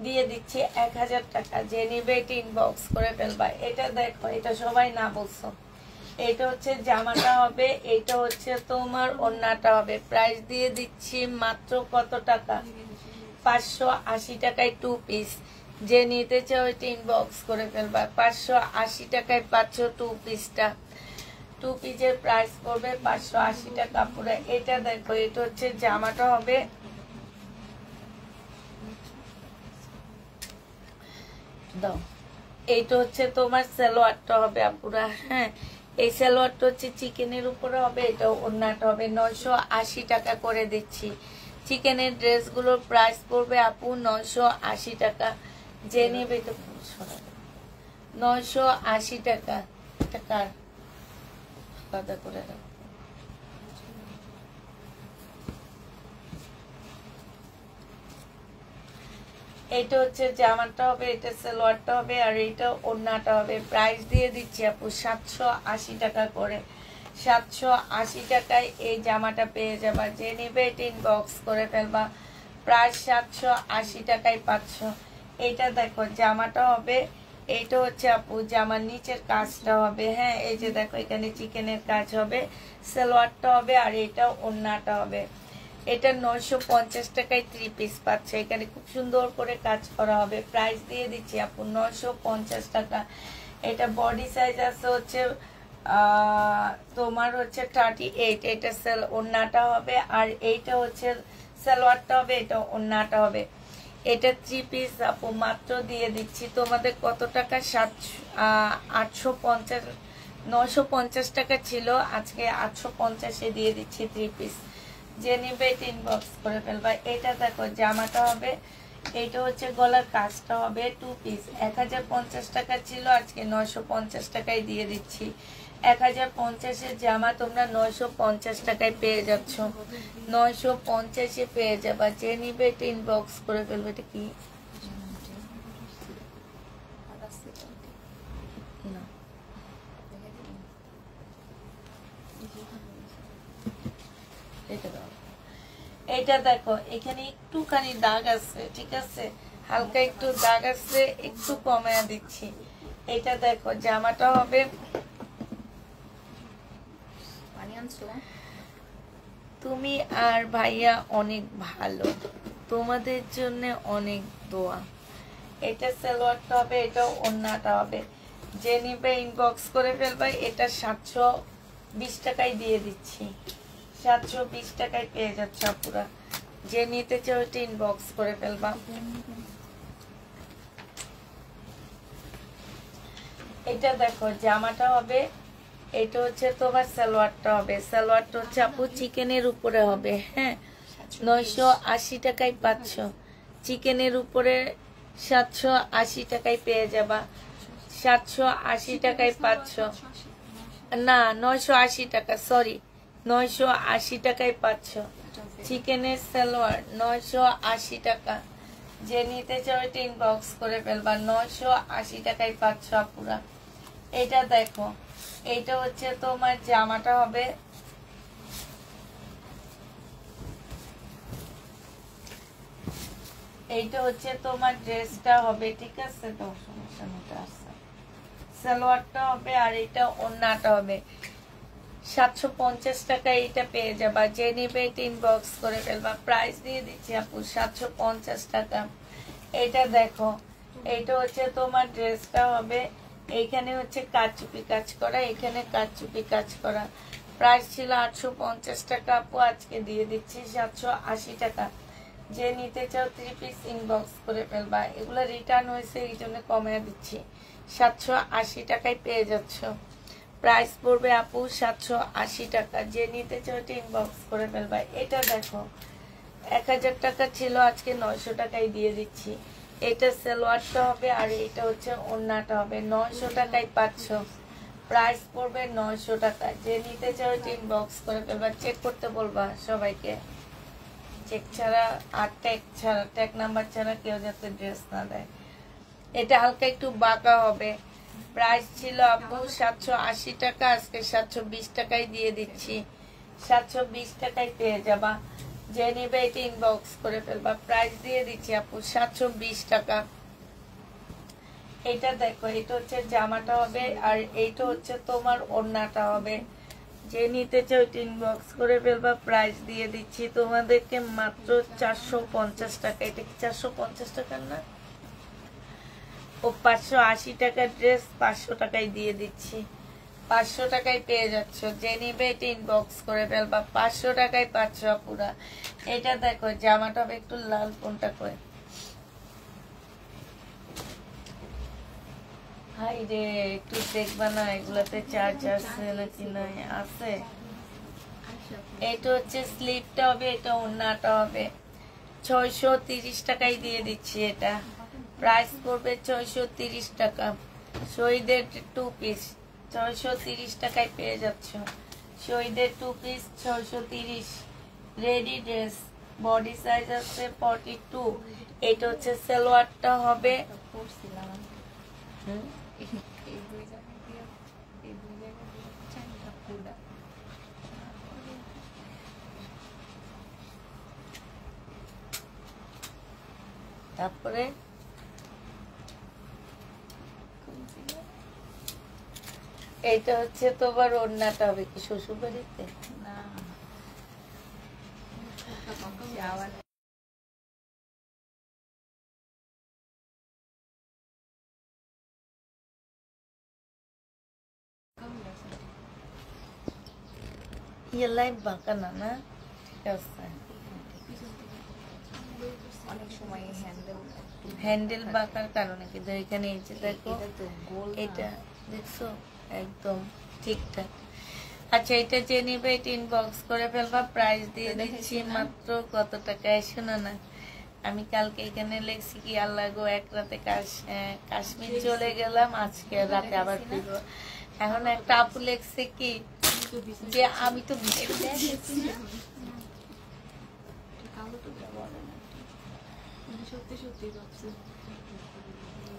A: দিয়ে দিচ্ছি 1000 টাকা। যে নিবে এটা ইনবক্স করে ফেলবা। এটা দেখো, এটা সবাই না বলছো। এটা হচ্ছে জামাটা হবে, এটা হচ্ছে তোমার ওড়নাটা হবে। প্রাইস দিয়ে দিচ্ছি মাত্র কত টাকা? 580 টাকায় 2 পিস। যে নিতে চাও এটা ইনবক্স করে ফেলবা। 580 টাকায় পাচ্ছ 2 পিসটা। 2 পিসের প্রাইস পড়বে 580 টাকা পুরো। এটা দেখো, এটা হচ্ছে জামাটা হবে, দাও। এইটা হচ্ছে তোমার সালোয়ারটা হবে আপুরা। হ্যাঁ, এই সালোয়ারটা হচ্ছে চিকেনের উপরে হবে, এটা ওড়নাটা হবে। 980 টাকা করে দিচ্ছি। চিকেনের ড্রেসগুলোর প্রাইস পড়বে আপু 980 টাকা। যে নেবে তো 980 টাকা। টাকার আলাদা করে রাখো। এইটা হচ্ছে জামাটা হবে, এটা সালোয়ারটা হবে, আর এইটা ওড়নাটা হবে। প্রাইস দিয়ে দিচ্ছি আপু 780 টাকা করে। 780 টাকায় এই জামাটা পেয়ে যাবা। যে নিবে এটা ইনবক্স করে ফেলবা। প্রাইস 780 টাকায় পাচ্ছ। এইটা দেখো জামাটা হবে, এইটা হচ্ছে আপু জামার নিচের কাজটা হবে। হ্যাঁ, এই যে দেখো এখানে চিকেনের কাজ হবে, সালোয়ারটা হবে, আর এটা ওড়নাটা হবে। এটা 950 টাকায় 3 পিস পাচ্ছে। এখানে খুব সুন্দর করে কাজ করা হবে। প্রাইস দিয়ে দিচ্ছি আপু 950 টাকা। এটা বডি সাইজ আছে হচ্ছে তোমার হচ্ছে 38। এটা ওড়নাটা হবে, আর এইটা হচ্ছে সালোয়ারটা হবে, এটা ওড়নাটা হবে। এটা 3 পিস আপু মাত্র দিয়ে দিচ্ছি তোমাদের কত টাকা? 850 950 টাকা ছিল, আজকে 850-এ দিয়ে দিচ্ছি 3 পিস। যে নিবে এটা ইনবক্স করে ফেলবা। এটা দেখো জামাটা হবে, এইটা হচ্ছে গলার কাজটা হবে। 2 পিস 1050 টাকা ছিল, আজকে 950 টাকায় দিয়ে দিচ্ছি। 1050-এর জামা তোমরা 950 টাকায় পেয়ে যাচ্ছ। 950-এ পেয়ে যাবা। যে নিবে এটা ইনবক্স করে ফেলবে। এটা কি না, এটা দাও। এইটা দেখো এখানে একটুখানি দাগ আছে, ঠিক আছে, হালকা একটু দাগ আছে, একটু কমায়া দিচ্ছি। এটা দেখো জামাটা হবে, তুমি আর ভাইয়া অনেক ভালো, তোমাদের জন্য অনেক দোয়া। এটা সালোয়ারটা হবে, এটা ওড়নাটা হবে। যে নিবে ইনবক্স করে ফেলবা। এটা 720 টাকায় দিয়ে দিচ্ছি, 720 টাকায় পেয়ে যাচ্ছে আপুরা। যে নিতে চাও এটা ইনবক্স করে ফেলবা। এটা দেখো জামাটা হবে, এটা হচ্ছে তোমার সালোয়ারটা হবে। সালোয়ারটা হচ্ছে আপু চিকেনের উপরে হবে, হ্যাঁ, 980 টাকায় পাচ্ছ। চিকেনের উপরে 780 টাকায় পেয়ে যাবা, 780 টাকায় পাচ্ছ। না 980 টাকা, সরি, 980 টাকায় পাচ্ছ চিকেনের সালোয়ার, 980 টাকা। যে নিতে চাও এটা ইনবক্স করে ফেলবা, 980 টাকায় পাচ্ছ আপুরা। এটা দেখো, এইটা হচ্ছে তোমার জামাটা হবে, এইটা হচ্ছে তোমার ড্রেসটা হবে, ঠিক আছে, তো সমস্যা নেই, আছে সালোয়ারটা হবে আর এটা ওড়নাটা হবে। 750 টাকায় এটা পেয়ে যাবা। যে নিবে এটা ইনবক্স করে ফেলবা। প্রাইস দিয়ে দিচ্ছি আপু 750 টাকা। এটা দেখো, এইটা হচ্ছে তোমার ড্রেসটা হবে, এইখানে হচ্ছে কাচচুপি কাজ করা, এখানে কাচচুপি কাজ করা। প্রাইস ছিল 850 টাকা আপু, আজকে দিয়ে দিচ্ছি 780 টাকা। যে নিতে চাও 3 পিস ইনবক্স করে ফেলবা। এগুলো রিটার্ন হয়েছে, এই জন্য কমিয়ে দিচ্ছি, 780 টাকায় পেয়ে যাচ্ছ। প্রাইস পড়বে আপু 780 টাকা। যে নিতে চাও এটা ইনবক্স করে ফেলবা। এটা দেখো 1000 টাকা ছিল, আজকে 900 টাকায় দিয়ে দিচ্ছি। এটা সালোয়ারটা হবে আর এটা হচ্ছে ওড়নাটা হবে, 900 টাকায় পাচ্ছ। প্রাইস পড়বে 900 টাকা। যে নিতে চাও এটা ইনবক্স করে ফেলবা। চেক করতে বলবা সবাইকে, চেক ছাড়া আর ট্যাগ ছাড়া, ট্যাগ নাম্বার ছাড়া কেউ যাতে ড্রেস না দেয়। এটা হালকা একটু বাঁকা হবে। প্রাইস ছিল আপু 780 টাকা, আজকে 720 টাকায় দিয়ে দিচ্ছি, 720 টাকায় পেয়ে যাবা। যে নিবে এটা ইনবক্স করে ফেলবা। প্রাইস দিয়ে দিচ্ছি আপু 720 টাকা। এটা দেখো, এটা হচ্ছে জামাটা হবে আর এইটা হচ্ছে তোমার ওড়নাটা হবে। যে নিতে চাও এটা ইনবক্স করে ফেলবা। প্রাইস দিয়ে দিচ্ছি তোমাদেরকে মাত্র 450 টাকা। এটা কি 450 টাকার না? ও 580 টাকার ড্রেস 500 টাকায় দিয়ে দিচ্ছি, 500 টাকায় পেয়ে যাচ্ছ। যে নিবে এটা ইনবক্স করে ফেলবা। 500 টাকায় পাচ্ছ পুরা। এটা দেখো জামাটা হবে একটু লাল, কোনটা করে, হাই রে, একটু দেখবা না এগুলাতে চার্জ আছে নাকি নাই, আছে। এটা হচ্ছে স্লিপটা হবে, এটা ওড়নাটা হবে। 630 টাকায় দিয়ে দিচ্ছি এটা। প্রাইস পড়বে 630 টাকা। শহীদের 2 পিস 630 টাকায় পেয়ে যাচ্ছ। শহীদের 2 piece 630। Ready dress, body size আছে 42। এটা হচ্ছে সালোয়ারটা হবে, তারপরে এইটা হচ্ছে তোমার ওড়নাটা হবে। কি শ্বশুর বাড়িতে না, ইয়েলাই বাঁকা না, না ঠিক আছে।
B: অনেক সময়
A: হ্যান্ডেল বাঁকার কারণে, কিন্তু এখানে এই যে দেখো এটা দেখছো একদম ঠিকঠাক। আচ্ছা, এটা যে নিবে এটা ইনবক্স করে ফেলবা। প্রাইস দিয়ে দিচ্ছি মাত্র কত টাকায়, শোনো না, আমি কালকে এখানে লেখছি কি আল্লাহ গো, এক রাতে কাশ্মীর চলে গেলাম, আজকে রাতে আবার ফিরবো। এখন একটা আপু লেখছে কি যে আমি তো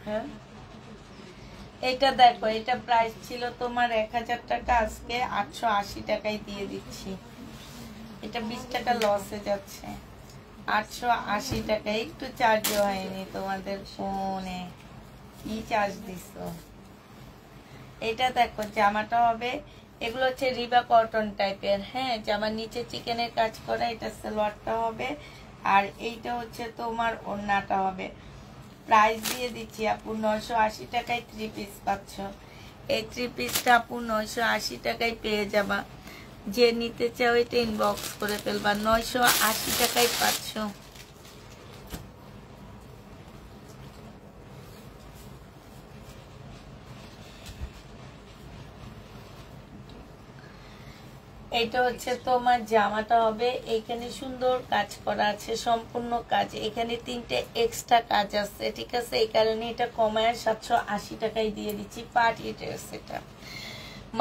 A: হ্যাঁ। এটা দেখো, এটা প্রাইস ছিল তোমার 1000 টাকা, আজকে 880 টাকায় দিয়ে দিচ্ছি। এটা এটা 20 টাকা লসে যাচ্ছে। 880 টাকা, একটু চার্জও হয়নি তোমাদের ফোনে, কি চার্জ দিছো? এটা দেখো জামাটা হবে, এগুলো হচ্ছে রিবা কটন টাইপের, হ্যাঁ জামার নিচে চিকেনের কাজ করা, এটা সালোয়ারটা হবে আর এইটা হচ্ছে তোমার ওড়নাটা হবে। প্রাইস দিয়ে দিচ্ছি আপু 980 টাকায় 3 পিস পাচ্ছ। এই 3 পিসটা আপু 980 টাকায় পেয়ে যাবা, যে নিতে চাও এটা ইনবক্স করে ফেলবা, 980 টাকায় পাচ্ছ। এটা হচ্ছে তোমার জামাটা হবে, এখানে সুন্দর কাজ করা আছে, সম্পূর্ণ কাজ, এখানে 3টে এক্সট্রা কাজ আছে, ঠিক আছে, এই কারণে এটা কমায় 780 টাকায় দিয়ে দিচ্ছি। পার্টি ড্রেস, এটা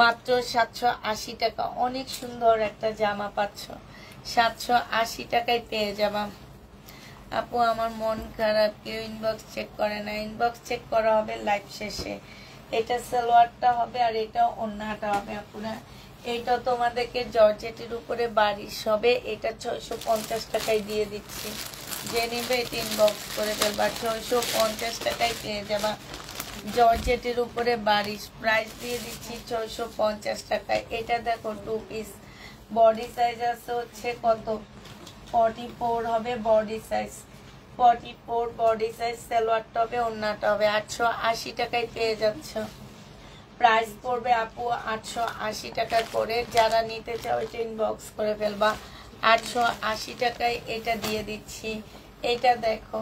A: মাত্র 780 টাকা, অনেক সুন্দর একটা জামা পাচ্ছ, 780 টাকায় পেয়ে যাবা। আপু আমার মন খারাপ, কেউ ইনবক্স চেক করে না, ইনবক্স চেক করা হবে লাইভ শেষে। এটা সালোয়ারটা হবে আর এটা ওড়নাটা হবে আপুরা। এইটা তোমাদেরকে জর্জেটের উপরে বারিশ হবে, এটা 650 টাকায় দিয়ে দিচ্ছি, যে নিবে এটা ইনবক্স করে ফেলবা, 650 টাকায় পেয়ে যাবা। জর্জেটের উপরে বারিশ, প্রাইস দিয়ে দিচ্ছি 650 টাকায়। এটা দেখো 2 পিস, বডি সাইজ আছে হচ্ছে কত 44 হবে বডি সাইজ, 44 বডি সাইজ, সালোয়ারটা হবে ওড়নাটা হবে, 880 টাকায় পেয়ে যাচ্ছ। প্রাইস পড়বে আপু 880 টাকা করে, যারা নিতে চাও এটা ইনবক্স করে ফেলবা, 880 টাকায় এটা দিয়ে দিচ্ছি। এটা দেখো,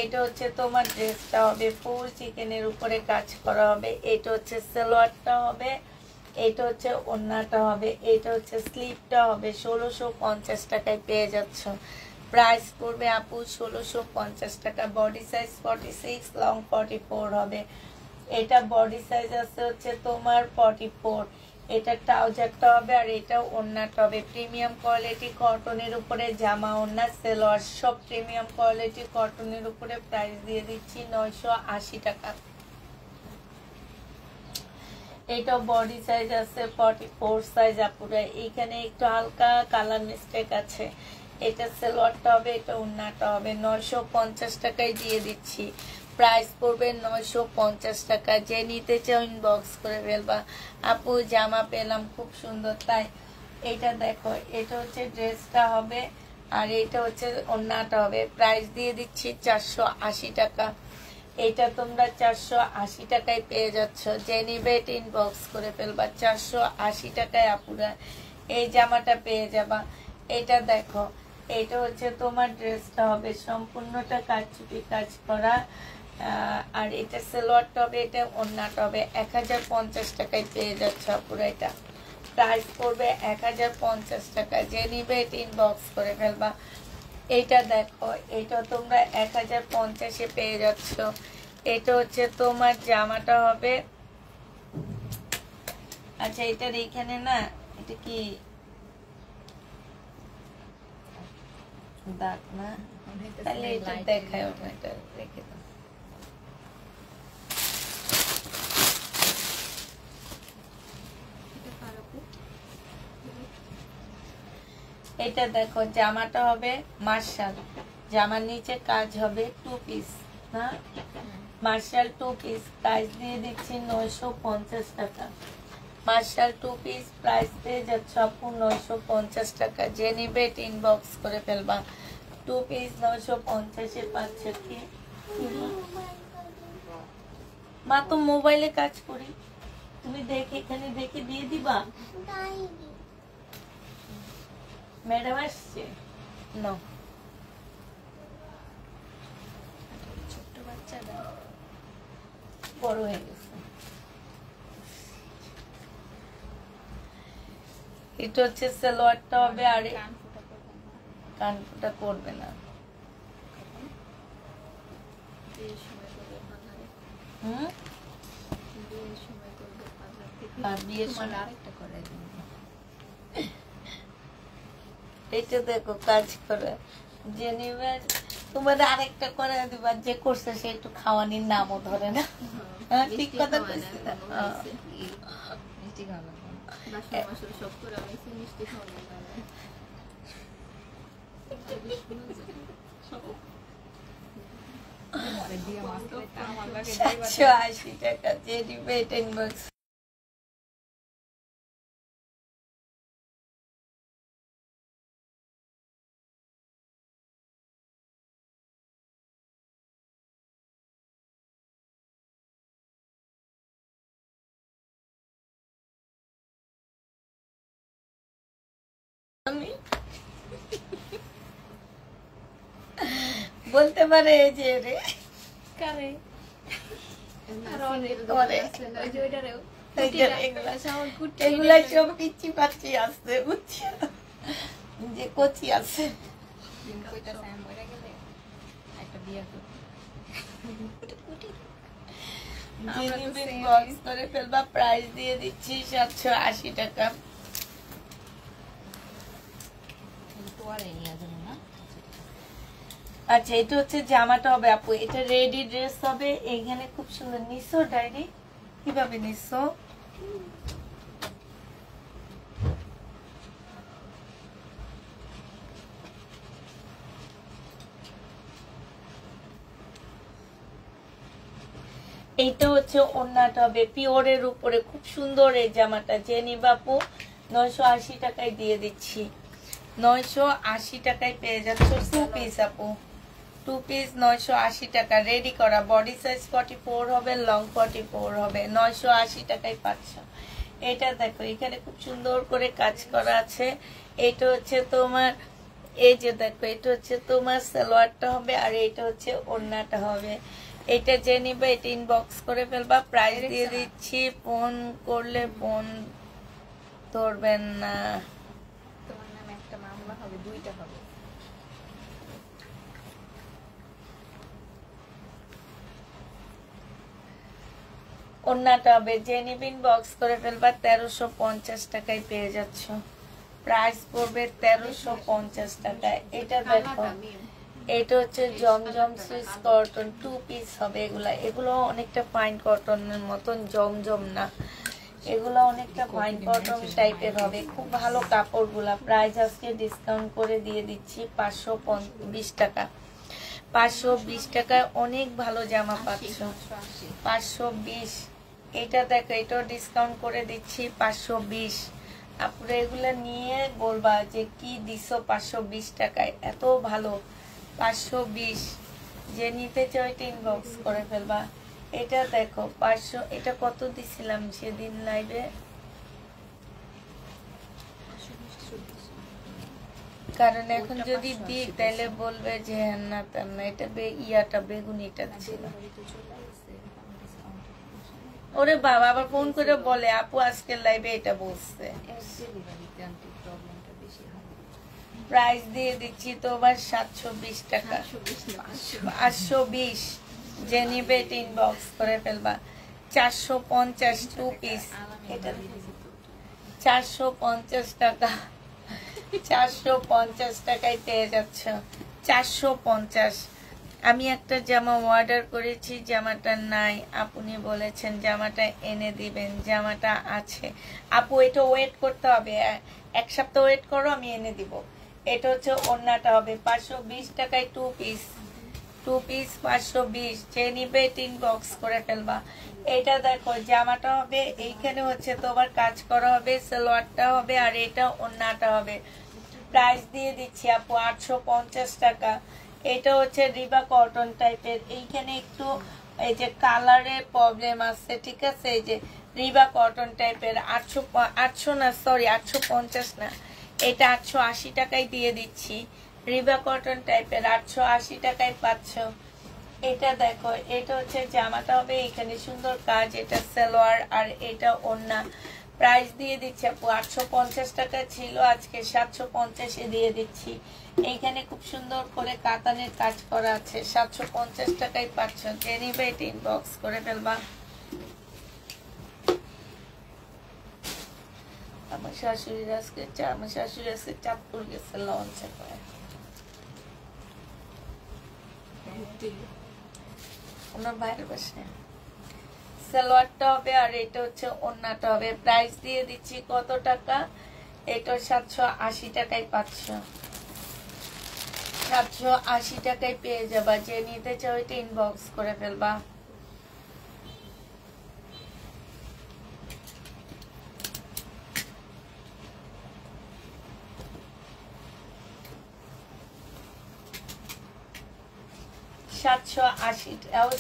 A: এটা হচ্ছে তোমার ড্রেসটা হবে, ফুল চিকেনের উপরে কাজ করা হবে, এটা হচ্ছে সালোয়ারটা হবে, এটা হচ্ছে ওড়নাটা হবে, এটা হচ্ছে স্লিভটা হবে, 1650 টাকায় পেয়ে যাচ্ছ। প্রাইস পড়বে আপু 1650 টাকা, বডি সাইজ 46, লং 44 হবে। এটা বডি সাইজ আছে হচ্ছে তোমার 44, এটা ট্রাউজারটা হবে আর এটা ওড়নাটা হবে। প্রিমিয়াম কোয়ালিটি কটনের উপরে জামা, ওড়না, সালোয়ার সব প্রিমিয়াম কোয়ালিটি কটনের উপরে, প্রাইস দিয়ে দিচ্ছি 980 টাকা। এটা বডি সাইজ আছে 44 সাইজ আপুরা, এইখানে একটু হালকা কালার মিস্টেক আছে। এটা সালোয়ারটা হবে, এটা ওড়নাটা হবে, 950 টাকায় দিয়ে দিচ্ছি। প্রাইস পড়বে 950 টাকা, যে নিতে চাও ইনবক্স করে ফেলবা। আপু জামা পেলাম খুব সুন্দর, তাই এটা দেখো, এটা হচ্ছে ড্রেসটা হবে আর এটা হচ্ছে ওড়নাটা হবে, প্রাইস দিয়ে দিচ্ছি 480 টাকা। এটা তোমরা 480 টাকায় পেয়ে যাচ্ছ, যে নিবে এটা ইনবক্স করে ফেলবা, 480 টাকায় আপুরা এই জামাটা পেয়ে যাবা। এটা দেখো, এটা হচ্ছে তোমার ড্রেসটা হবে, সম্পূর্ণটা কারচুপি কাজ করা আর এটা সালোয়ারটা হবে, এটা ওড়নাটা হবে, 1050 টাকায় পেয়ে যাচ্ছ আপুরা। এটা প্রাইস পড়বে 1050 টাকা, যে নিবে এটা ইনবক্স করে ফেলবা। এইটা দেখো, এটা তোমরা 1050-এ পেয়ে যাচ্ছ। এটা হচ্ছে তোমার জামাটা হবে, আচ্ছা এটার এইখানে না, এটা কি দাগ না, তাহলে এটা দেখায়, এটা রেখে দাও। এটা দেখো জামাটা হবে মার্শাল, জামার নিচে কাজ হবে 2 পিস না, মার্শাল 2 পিস, প্রাইস দিয়ে দিচ্ছি 950 টাকা। মার্শাল 2 পিস প্রাইস পেয়ে যাচ্ছে আপু 950 টাকা, যে নিবে এটা ইনবক্স করে ফেলবা। 2 পিস 950-এ পাচ্ছে কি? মা তো মোবাইলে কাজ করি, তুমি দেখে এখানে দেখে দিয়ে দিবা। ম্যাডাম আসছে না,
B: ছোট্ট বাচ্চারা
A: বড় হয়ে গেছে। এটা হচ্ছে সালোয়ারটা হবে আর কান ফোটা করবে না, বিয়ের সময়
B: আরেকটা করে দিন।
A: এটা দেখো কাজ করে, যে নিবে তোমার আরেকটা করে দিবা, যে করছে সে একটু খাওয়ানির নামও ধরে না। ঠিক কথা বলছি না, 780 টাকা, যে নিবে এটা ইনবক্স। আমি বলতে পারে এই যে রে
B: কারে
A: এগুলাই সব পিচ্ছি পাচ্ছি আসছে, বুঝছি যে কচি আছে। বক্স করে ফেলবা, প্রাইস দিয়ে দিচ্ছি 780 টাকা। আচ্ছা, এটা হচ্ছে জামাটা হবে আপু, এটা রেডি ড্রেস হবে। এখানে খুব সুন্দর নিছো ডায়েরি, কিভাবে নিছো? এইটা হচ্ছে ওড়নাটা হবে পিওরের উপরে, খুব সুন্দর এই জামাটা। যে নিবা আপু 980 টাকায় দিয়ে দিচ্ছি, 980 টাকায় পেয়ে যাচ্ছ। 2 পিস আপু, 2 পিস 980 টাকা, রেডি করা। বডি সাইজ 44 হবে, লং 44 হবে, 980 টাকায় পাচ্ছ। এটা দেখো এখানে খুব সুন্দর করে কাজ করা আছে। এটা হচ্ছে তোমার, এই যে দেখো এটা হচ্ছে তোমার সালোয়ারটা হবে, আর এটা হচ্ছে ওড়নাটা হবে। এটা যে নিবে এটা ইনবক্স করে ফেলবা, প্রাইস দিয়ে দিচ্ছি। ফোন করলে ফোন ধরবেন না,
B: তোমার নামে একটা মামলা হবে, 2টা হবে।
A: ওড়নাটা হবে, যে নিবে ইনবক্স করে ফেলবা। 1350 টাকায় পেয়ে যাচ্ছ, প্রাইস পড়বে 1350 টাকায়। এটা দেখো এটা হচ্ছে জমজম সুইস কটন, 2 পিস হবে। এগুলো অনেকটা ফাইন কটনের মতন, জমজম না, এগুলো অনেকটা ফাইন কটন টাইপের হবে। খুব ভালো কাপড়গুলা। প্রাইস আজকে ডিসকাউন্ট করে দিয়ে দিচ্ছি 520 টাকা। 520 টাকায় অনেক ভালো জামা পাচ্ছ, 520। এটা দেখো এটাও ডিসকাউন্ট করে দিচ্ছি 520। আপনারা এগুলা নিয়ে বলবা যে কি দিছো 520 টাকায়, এত ভালো। 520, যে নিতে চাও এটা ইনবক্স করে ফেলবা। এটা দেখো 500, এটা কত দিছিলাম সেদিন লাইভে? কারণ এখন যদি দিই তাহলে বলবে যে হ্যাঁ না তার না, এটা ইয়াটা বেগুনিটা ছিল। ওরে বাবা, আবার ফোন করে বলে আপু আজকে লাইভে এটা বলছে। প্রাইস দিয়ে দিচ্ছি তো আবার 720 টাকা, 820। যে নিবে এটা ইনবক্স করে ফেলবা। 450 2 পিস, এটা 450 টাকা, 450 টাকায় পেয়ে যাচ্ছ। 450। আমি একটা জামা অর্ডার করেছি, জামাটা নাই। আপনি বলেছেন জামাটা এনে দিবেন, জামাটা আছে আপু। এটা ওয়েট করতে হবে, 1 সপ্তাহ ওয়েট করো, আমি এনে দিব। এটা হচ্ছে ওড়নাটা হবে 520 টাকায় 2 পিস, 2 পিস 520। যে নিবে টিন বক্স করে ফেলবা। এটা দেখো জামাটা হবে, এইখানে হচ্ছে তোমার কাজ করা হবে, সালোয়ারটা হবে, আর এটা ওড়নাটা হবে। প্রাইস দিয়ে দিচ্ছি আপু 850 টাকা। এটা হচ্ছে রিবা কটন টাইপের, এইখানে একটু এই যে কালারের প্রবলেম আছে, ঠিক আছে। এই যে রিবা কটন টাইপের 800 না, সরি 850 না, এটা 880 টাকায় দিয়ে দিচ্ছি। রিবা কটন টাইপের 880 টাকায় পাচ্ছ। এটা দেখো এটা হচ্ছে জামাটা হবে, এখানে সুন্দর কাজ, এটা সালোয়ার আর এটা ওড়না। প্রাইস দিয়ে দিচ্ছি আপু 850 টাকা ছিল, আজকে 750 দিয়ে দিচ্ছি। এইখানে খুব সুন্দর করে কাতানের কাজ করা আছে, 750 টাকায় পাচ্ছ। যে নিবে এটা ইনবক্স করে ফেলবা। আমার শাশুড়ি আজকে চাঁদপুর গেছে লঞ্চে করে, ওনার ভাইয়ের বাসায়। সালোয়ারটা হবে আর এটা হচ্ছে ওড়নাটা হবে। প্রাইস দিয়ে দিচ্ছি কত টাকা? এটা 780 টাকায় পাচ্ছ। 780 টাকায় পেয়ে যাবা, যে নিতে চাও এটা ইনবক্স করে ফেলবা।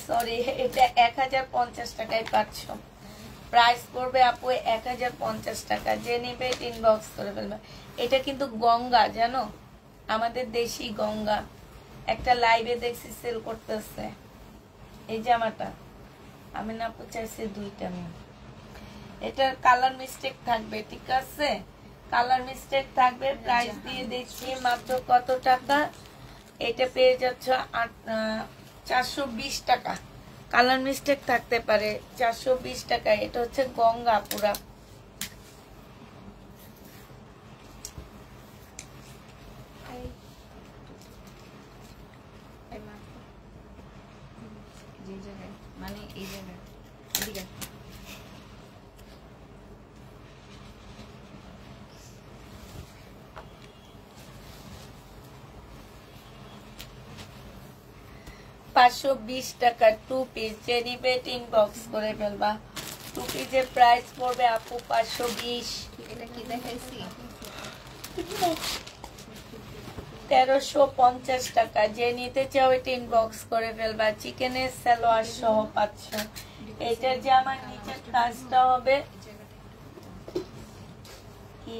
A: সরি, এটা 1050 টাকায় পাচ্ছ। প্রাইস পড়বে আপু 1050 টাকা, যে নিবে এটা ইনবক্স করে ফেলবে। এটা কিন্তু গঙ্গা, জানো, আমাদের দেশি গঙ্গা। একটা লাইভে দেখছি সেল করতেছে এই জামাটা, আমি না চাইছি দুইটা নিয়ে। এটার কালার মিস্টেক থাকবে, ঠিক আছে, কালার মিস্টেক থাকবে। প্রাইস দিয়ে দিচ্ছি মাত্র কত টাকা, এটা পেয়ে যাচ্ছ 420 টাকা। কালার মিস্টেক থাকতে পারে, 420 টাকা। এটা হচ্ছে গঙ্গা পুরা।
B: মানে এই জায়গায় এদিকে
A: 520 টাকা 2 পিস, যে নিবে ইনবক্স করে ফেলবা। 2 পিসের প্রাইস পড়বে আপু 520।
B: এটা কি দেখাইছি?
A: 1350 টাকা, যে নিতে চাও এটা ইনবক্স করে ফেলবা। চিকেনের সালোয়ার সহ পাচ্ছ। এটার যে আমার নিচের কাজটা হবে কি,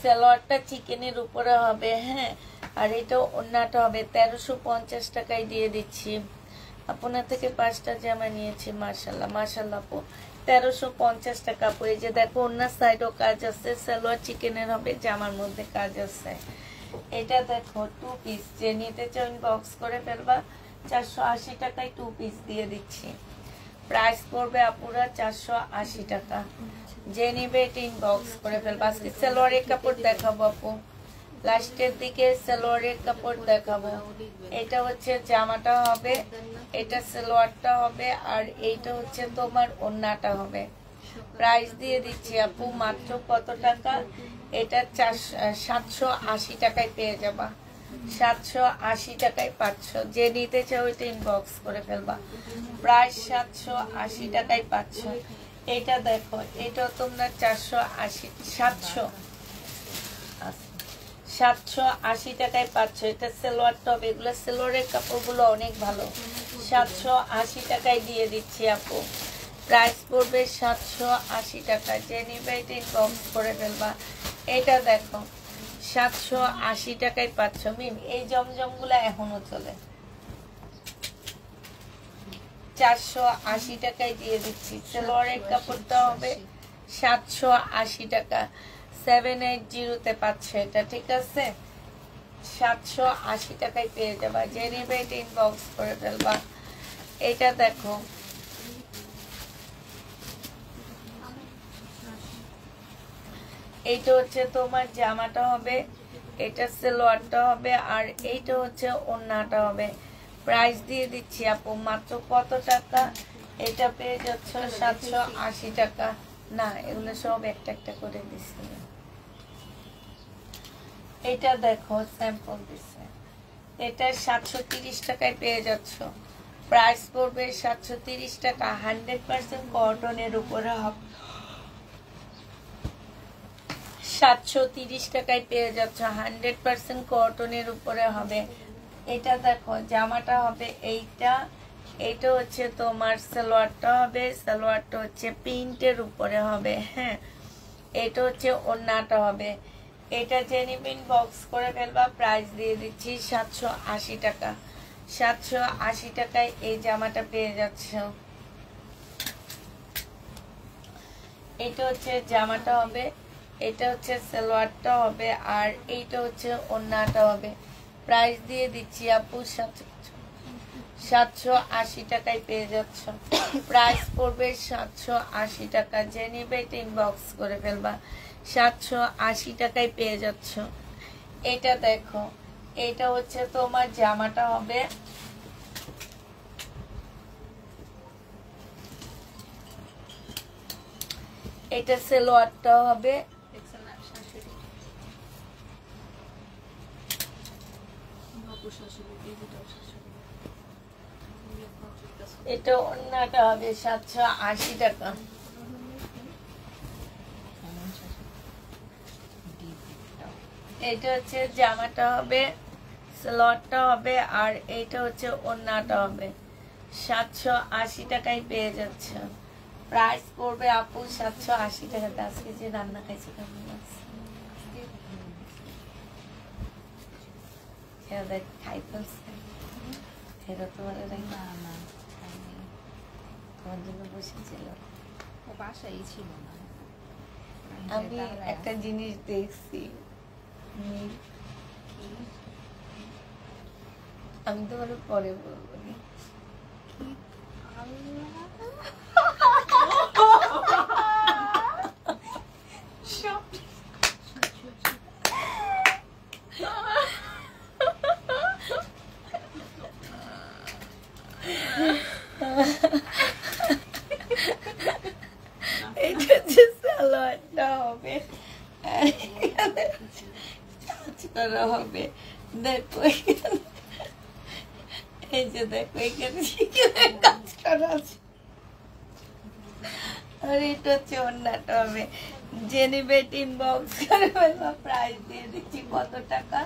A: সালোয়ারটা চিকেনের উপরে হবে, হ্যাঁ, আর এটা ওন্নাটা হবে। 1350 টাকায় দিয়ে দিচ্ছি। আপনার থেকে 5টা জামা নিয়েছি, মাশাল্লাহ মাশাল্লাহ আপু। 1350 টাকা আপু। এই যে দেখো ওন্নার সাইডও কাজ আছে, সালোয়ার চিকেনের হবে, জামার মধ্যে কাজ আছে। এটা দেখো 2 পিস, যে নিতে চাও ইনবক্স করে ফেলবা। 480 টাকায় 2 পিস দিয়ে দিচ্ছি। প্রাইস পড়বে আপুরা 480 টাকা, যে নিবে এটা ইনবক্স করে ফেলবা। আজকে সালোয়ারের কাপড় দেখাবো আপু, লাস্টের দিকে সালোয়ারের কাপড় দেখাবো। এটা হচ্ছে জামাটা হবে, এটা সালোয়ারটা হবে, আর এইটা হচ্ছে তোমার ওন্নাটা হবে। প্রাইস দিয়ে দিচ্ছি আপু মাত্র কত টাকা, এটা 780 টাকায় পেয়ে যাবা। 780 টাকায় পাচ্ছ, যে নিতে চাও এটা ইনবক্স করে ফেলবা। প্রাইস 780 টাকায় পাচ্ছ। এটা দেখো, এটা তোমরা 780 টাকায় পাচ্ছ। এটা সালোয়ার টপ, এগুলো সালোয়ারের কাপড়গুলো অনেক ভালো। 780 টাকায় দিয়ে দিচ্ছি আপু। প্রাইস পড়বে 780 টাকা, যে নিবে এটা ইনবক্স করে ফেলবা। এটা দেখো 780 টাকায় পাচ্ছ। মিম, এই জমজমগুলো এখনো চলে। 480 টাকায় দিয়ে দিচ্ছি। সালোয়ারের কাপড়টা হবে 780 টাকা। 780-তে পাচ্ছে এটা, ঠিক আছে। 780 টাকায় পেয়ে যাবা, যে নিবে এটা ইনবক্স করে ফেলবা। এটা দেখো, এইটা হচ্ছে তোমার জামাটা হবে, এটা সালোয়ারটা হবে, আর এইটা হচ্ছে ওন্নাটা হবে। প্রাইস দিয়ে দিচ্ছি আপু মাত্র কত টাকা, এটা পেয়ে যাচ্ছ 780 টাকা। না, এগুলো সব একটা একটা করে দিচ্ছি। এটা দেখো স্যাম্পল দিচ্ছে, এটা 730 টাকায় পেয়ে যাচ্ছ। প্রাইস পড়বে 730 টাকা। 100% কটনের উপরে হবে। 730 টাকায় পেয়ে যাচ্ছ, 100% কটনের উপরে হবে। এটা দেখো জামাটা হবে এইটা, এটা হচ্ছে তোমার সালোয়ারটা হবে, সালোয়ারটা হচ্ছে প্রিন্টের উপরে হবে, হ্যাঁ। এটা হচ্ছে ওন্নাটা হবে। এটা জেনিবিন বক্স করে ফেলবা। প্রাইস দিয়ে দিচ্ছি 780 টাকা। 780 টাকায় এই জামাটা পেয়ে যাচ্ছ। এটা হচ্ছে জামাটা হবে, এটা হচ্ছে সালোয়ারটা হবে, আর এইটা হচ্ছে ওন্নাটা হবে। প্রাইস দিয়ে দিচ্ছি আপু 780 টাকায় পেয়ে যাচ্ছ। প্রাইস পড়বে 780 টাকা, যে নিবে এটা ইনবক্স করে ফেলবা। 780 টাকায় পেয়ে যাচ্ছ। এটা দেখো, এটা হচ্ছে তোমার জামাটা হবে, এটা সালোয়ারটা হবে
B: দেখছেন না শাশুড়ি
A: এটা অন্যটা হবে 780 টাকা। এটা হচ্ছে জামাটা হবে, সালোয়ারটা হবে, আর এইটা হচ্ছে ওড়নাটা হবে। 780 টাকায় পেয়ে যাচ্ছে। প্রাইস পড়বে আপু 780 টাকাতে। আজকে যে রান্না খাইছি কেমন লাগছে? খাই ফেলছে এরা তোমার
B: না না
A: তোমার জন্য বসেছিল।
B: ও বাসায় ছিল না।
A: আমি একটা জিনিস দেখছি, আমি তোমার পরে বলবো নি। এটা হচ্ছে সালোয়ারটা হবে, কাজ করা হবে। দেখো এই যে দেখো এখানে কাজ করা আছে। আর এটা হচ্ছে ওড়নাটা হবে। জেনি বেট ইনবক্স করে প্রাইস দিয়ে দিচ্ছি কত টাকা?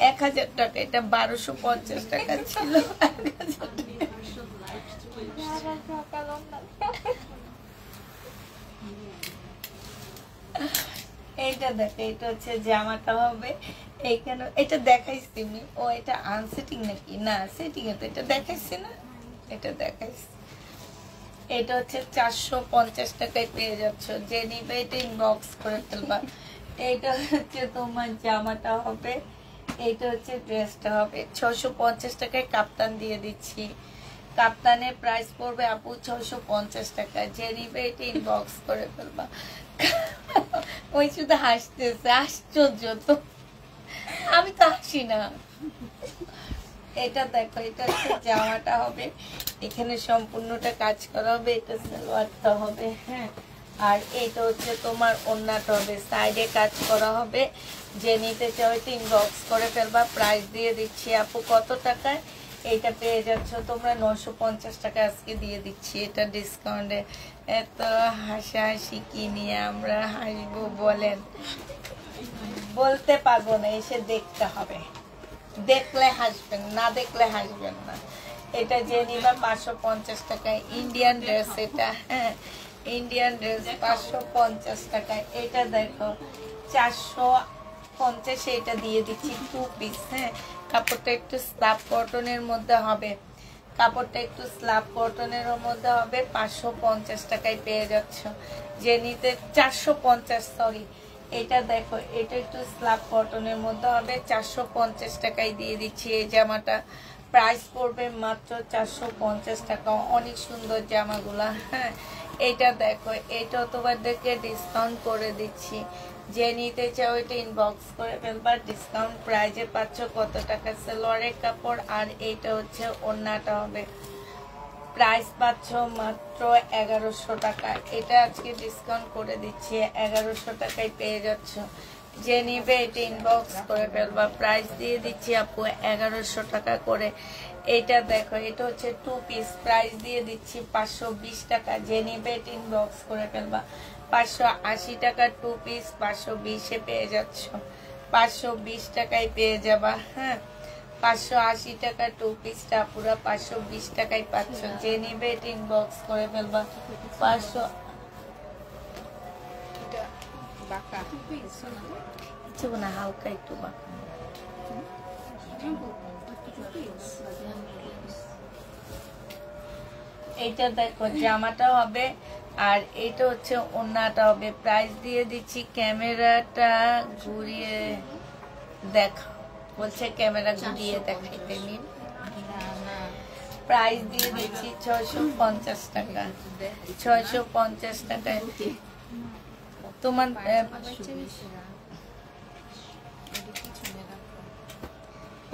A: 1000 টাকা। এটা 1250 টাকা ছিল। 1000 টাকা। এইটা দেখো, এটা হচ্ছে জামাটা হবে। এইখানে এটা দেখাইছি আমি। ও এটা আনসেটিং নাকি? না সেটিং এ তো এটা দেখাইছি না, এটা দেখাইছি। এটা হচ্ছে 450 টাকায় পেয়ে যাচ্ছ। যে নিবে এটা ইনবক্স করে ফেলবা। এইটা হচ্ছে তোমার জামাটা হবে, এইটা হচ্ছে ড্রেসটা হবে। 650 টাকায় কাপ্তান দিয়ে দিচ্ছি। কাপ্তানের প্রাইস পড়বে আপু 650 টাকা। যে নিবে এটা ইনবক্স করে ফেলবা। ওই শুধু হাসতেছে, আশ্চর্য তো, আমি তো হাসি না। এটা দেখো, এটা হচ্ছে জামাটা হবে, এখানে সম্পূর্ণটা কাজ করা হবে। এটা সালোয়ারটা হবে, হ্যাঁ। আর এটা হচ্ছে তোমার ওড়নাটা হবে, সাইডে কাজ করা হবে। যে নিতে চাও এটা ইনবক্স করে ফেলবা। প্রাইস দিয়ে দিচ্ছি আপু কত টাকায়? এইটা পেয়ে যাচ্ছ তোমরা 950 টাকা আজকে দিয়ে দিচ্ছি, এটা ডিসকাউন্টে। এত হাসাহাসি কি নিয়ে আমরা হাসবো বলেন? বলতে পারবো না, এসে দেখতে হবে। দেখলে হাসবেন, না দেখলে হাসবেন না। এটা যে নিবা 550 টাকায়। ইন্ডিয়ান ড্রেস এটা, হ্যাঁ ইন্ডিয়ান ড্রেস 550 টাকায়। এটা দেখো 450, এটা দিয়ে দিচ্ছি 2 পিস, হ্যাঁ। কাপড়টা একটু স্ল্যাব কটনের মধ্যে হবে, কাপড়টা একটু স্ল্যাব কটনের মধ্যে হবে। 550 টাকায় পেয়ে যাচ্ছ। যে নিতে 450, সরি। এটা দেখো, এটা একটু স্ল্যাব কটনের মধ্যে হবে, 450 টাকায় দিয়ে দিচ্ছি এই জামাটা। প্রাইস পড়বে মাত্র 450 টাকা। অনেক সুন্দর জামাগুলা, হ্যাঁ। এটা দেখো, এটা তোমাদেরকে ডিসকাউন্ট করে দিচ্ছি। যে নিতে চাও এটা ইনবক্স করে ফেলবা। ডিসকাউন্ট প্রাইজে পাচ্ছ কত টাকা? সালোয়ারের কাপড়, আর এইটা হচ্ছে ওড়নাটা হবে। প্রাইস পাচ্ছ মাত্র 1100 টাকা। এটা আজকে ডিসকাউন্ট করে দিচ্ছি, 1100 টাকায় পেয়ে যাচ্ছ। যে নিবে এটা ইনবক্স করে ফেলবা। প্রাইস দিয়ে দিচ্ছি আপু 1100 টাকা করে। এটা দেখো, এটা হচ্ছে 2 পিস, প্রাইস দিয়ে দিচ্ছি 520 টাকা। যে নিবে এটা ইনবক্স করে ফেলবা। 580 টাকা 2 পিস, 520-এ পেয়ে যাচ্ছ। 520 টাকায় পেয়ে যাবা, হ্যাঁ। 580 টাকা 2 পিসটা পুরো 520 টাকায় পাচ্ছ। যে নিবে এটা ইনবক্স করে ফেলবা। 500
B: এটা বাঁকা
A: কিছু না, হালকা একটু বাঁকা। এইটা দেখো, জামাটা হবে, আর এইটা হচ্ছে ওড়নাটা হবে। প্রাইস দিয়ে দিচ্ছি, ক্যামেরাটা ঘুরিয়ে দেখা বলছে, ক্যামেরা ঘুরিয়ে দেখাইতে নিন। প্রাইস দিয়ে দিচ্ছি 650 টাকা। 650 টাকায় তোমার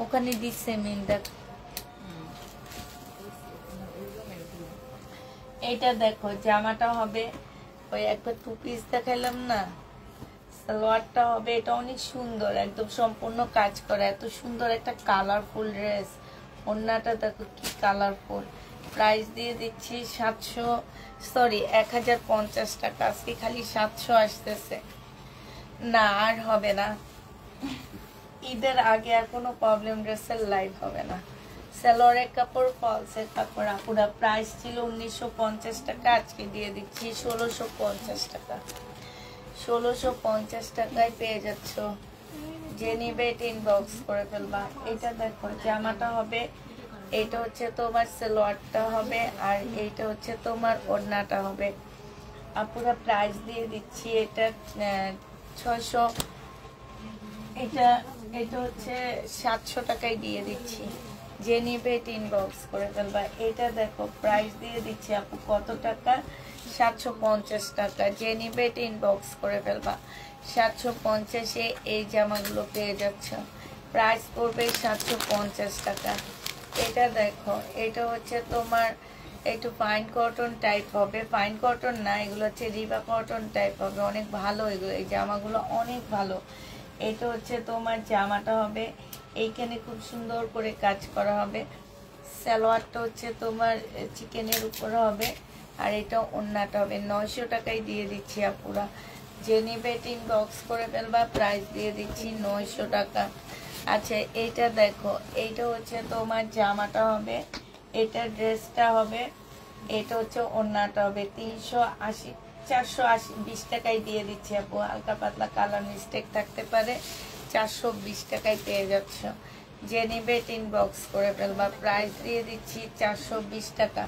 A: ওখানে দিচ্ছে মিনটা। এইটা দেখো, জামাটা হবে, দেখো, একবার 2 পিস দেখাইলাম না, সালোয়ারটা হবে এটা অনেক সুন্দর, একদম সম্পূর্ণ কাজ করা, এত সুন্দর একটা কালারফুল ড্রেস। ওড়নাটা দেখো কি কালারফুল। প্রাইস দিয়ে দিচ্ছি 1050 টাকা। আজকে খালি 700 আসতেছে, না আর হবে না। ঈদের আগে আর কোনো প্রবলেম ড্রেসের লাইভ হবে না। সালোয়ারের কাপড়, ফলসের কাপড় আপুরা প্রাইস ছিল 1950 টাকা, আজকে দিয়ে দিচ্ছি 1650 টাকা। 1650 টাকায় পেয়ে যাচ্ছ। যে নিবে ইনবক্স করে ফেলবা। এটা দেখো জামাটা হবে, এইটা হচ্ছে তোমার সালোয়ারটা হবে, আর এইটা হচ্ছে তোমার ওড়নাটা হবে। আপুরা প্রাইস দিয়ে দিচ্ছি এটা 600, এটা এটা হচ্ছে 700 টাকায় দিয়ে দিচ্ছি। যে নিবে ইনবক্স করে ফেলবা। এটা দেখো প্রাইস দিয়ে দিচ্ছি আপু কত টাকা, 750 টাকা। যে নিবে ইনবক্স করে ফেলবা। 750-এ এই জামাগুলো পেয়ে যাচ্ছ। প্রাইস পড়বে 750 টাকা। এটা দেখো, এটা হচ্ছে তোমার একটু ফাইন কটন টাইপ হবে, ফাইন কটন না, এগুলো হচ্ছে রিবা কটন টাইপ হবে, অনেক ভালো এগুলো, এই জামাগুলো অনেক ভালো। এটা হচ্ছে তোমার জামাটা হবে, এইখানে খুব সুন্দর করে কাজ করা হবে। সালোয়ারটা হচ্ছে তোমার চিকেনের উপরে হবে, আর এটা ওড়নাটা হবে। 900 টাকায় দিয়ে দিচ্ছি আপুরা। যে নিবে ইনবক্স করে ফেলবা। প্রাইস দিয়ে দিচ্ছি 900 টাকা। আচ্ছা এইটা দেখো, এইটা হচ্ছে তোমার জামাটা হবে, এটা ড্রেসটা হবে, এটা হচ্ছে ওড়নাটা হবে। 420 টাকায় দিয়ে দিচ্ছি আপু। হালকা পাতলা কালার মিস্টেক থাকতে পারে, 420 টাকায় পেয়ে যাচ্ছ। যে নিবে ইনবক্স করে ফেলবা। প্রাইস দিয়ে দিচ্ছি 420 টাকা।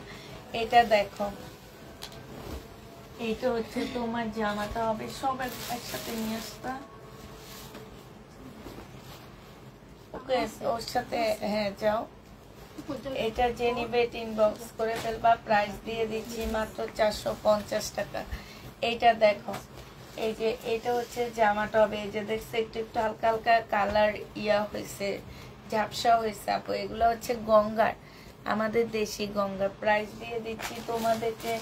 A: এটা দেখো, এইটা হচ্ছে তোমার জামাটা হবে, সব একসাথে নিয়ে আসতা ওকে, ওর সাথে হ্যাঁ যাও। এটা যে নিবে ইনবক্স করে ফেলবা। প্রাইস দিয়ে দিচ্ছি মাত্র 450 টাকা। এইটা দেখো, এই যে এটা হচ্ছে জামাটা হবে, এই যে দেখছে একটু একটু হালকা হালকা কালার ইয়া হয়েছে, ঝাপসা হয়েছে আপু। এগুলো হচ্ছে গঙ্গার, আমাদের দেশি গঙ্গার। প্রাইস দিয়ে দিচ্ছি তোমাদেরকে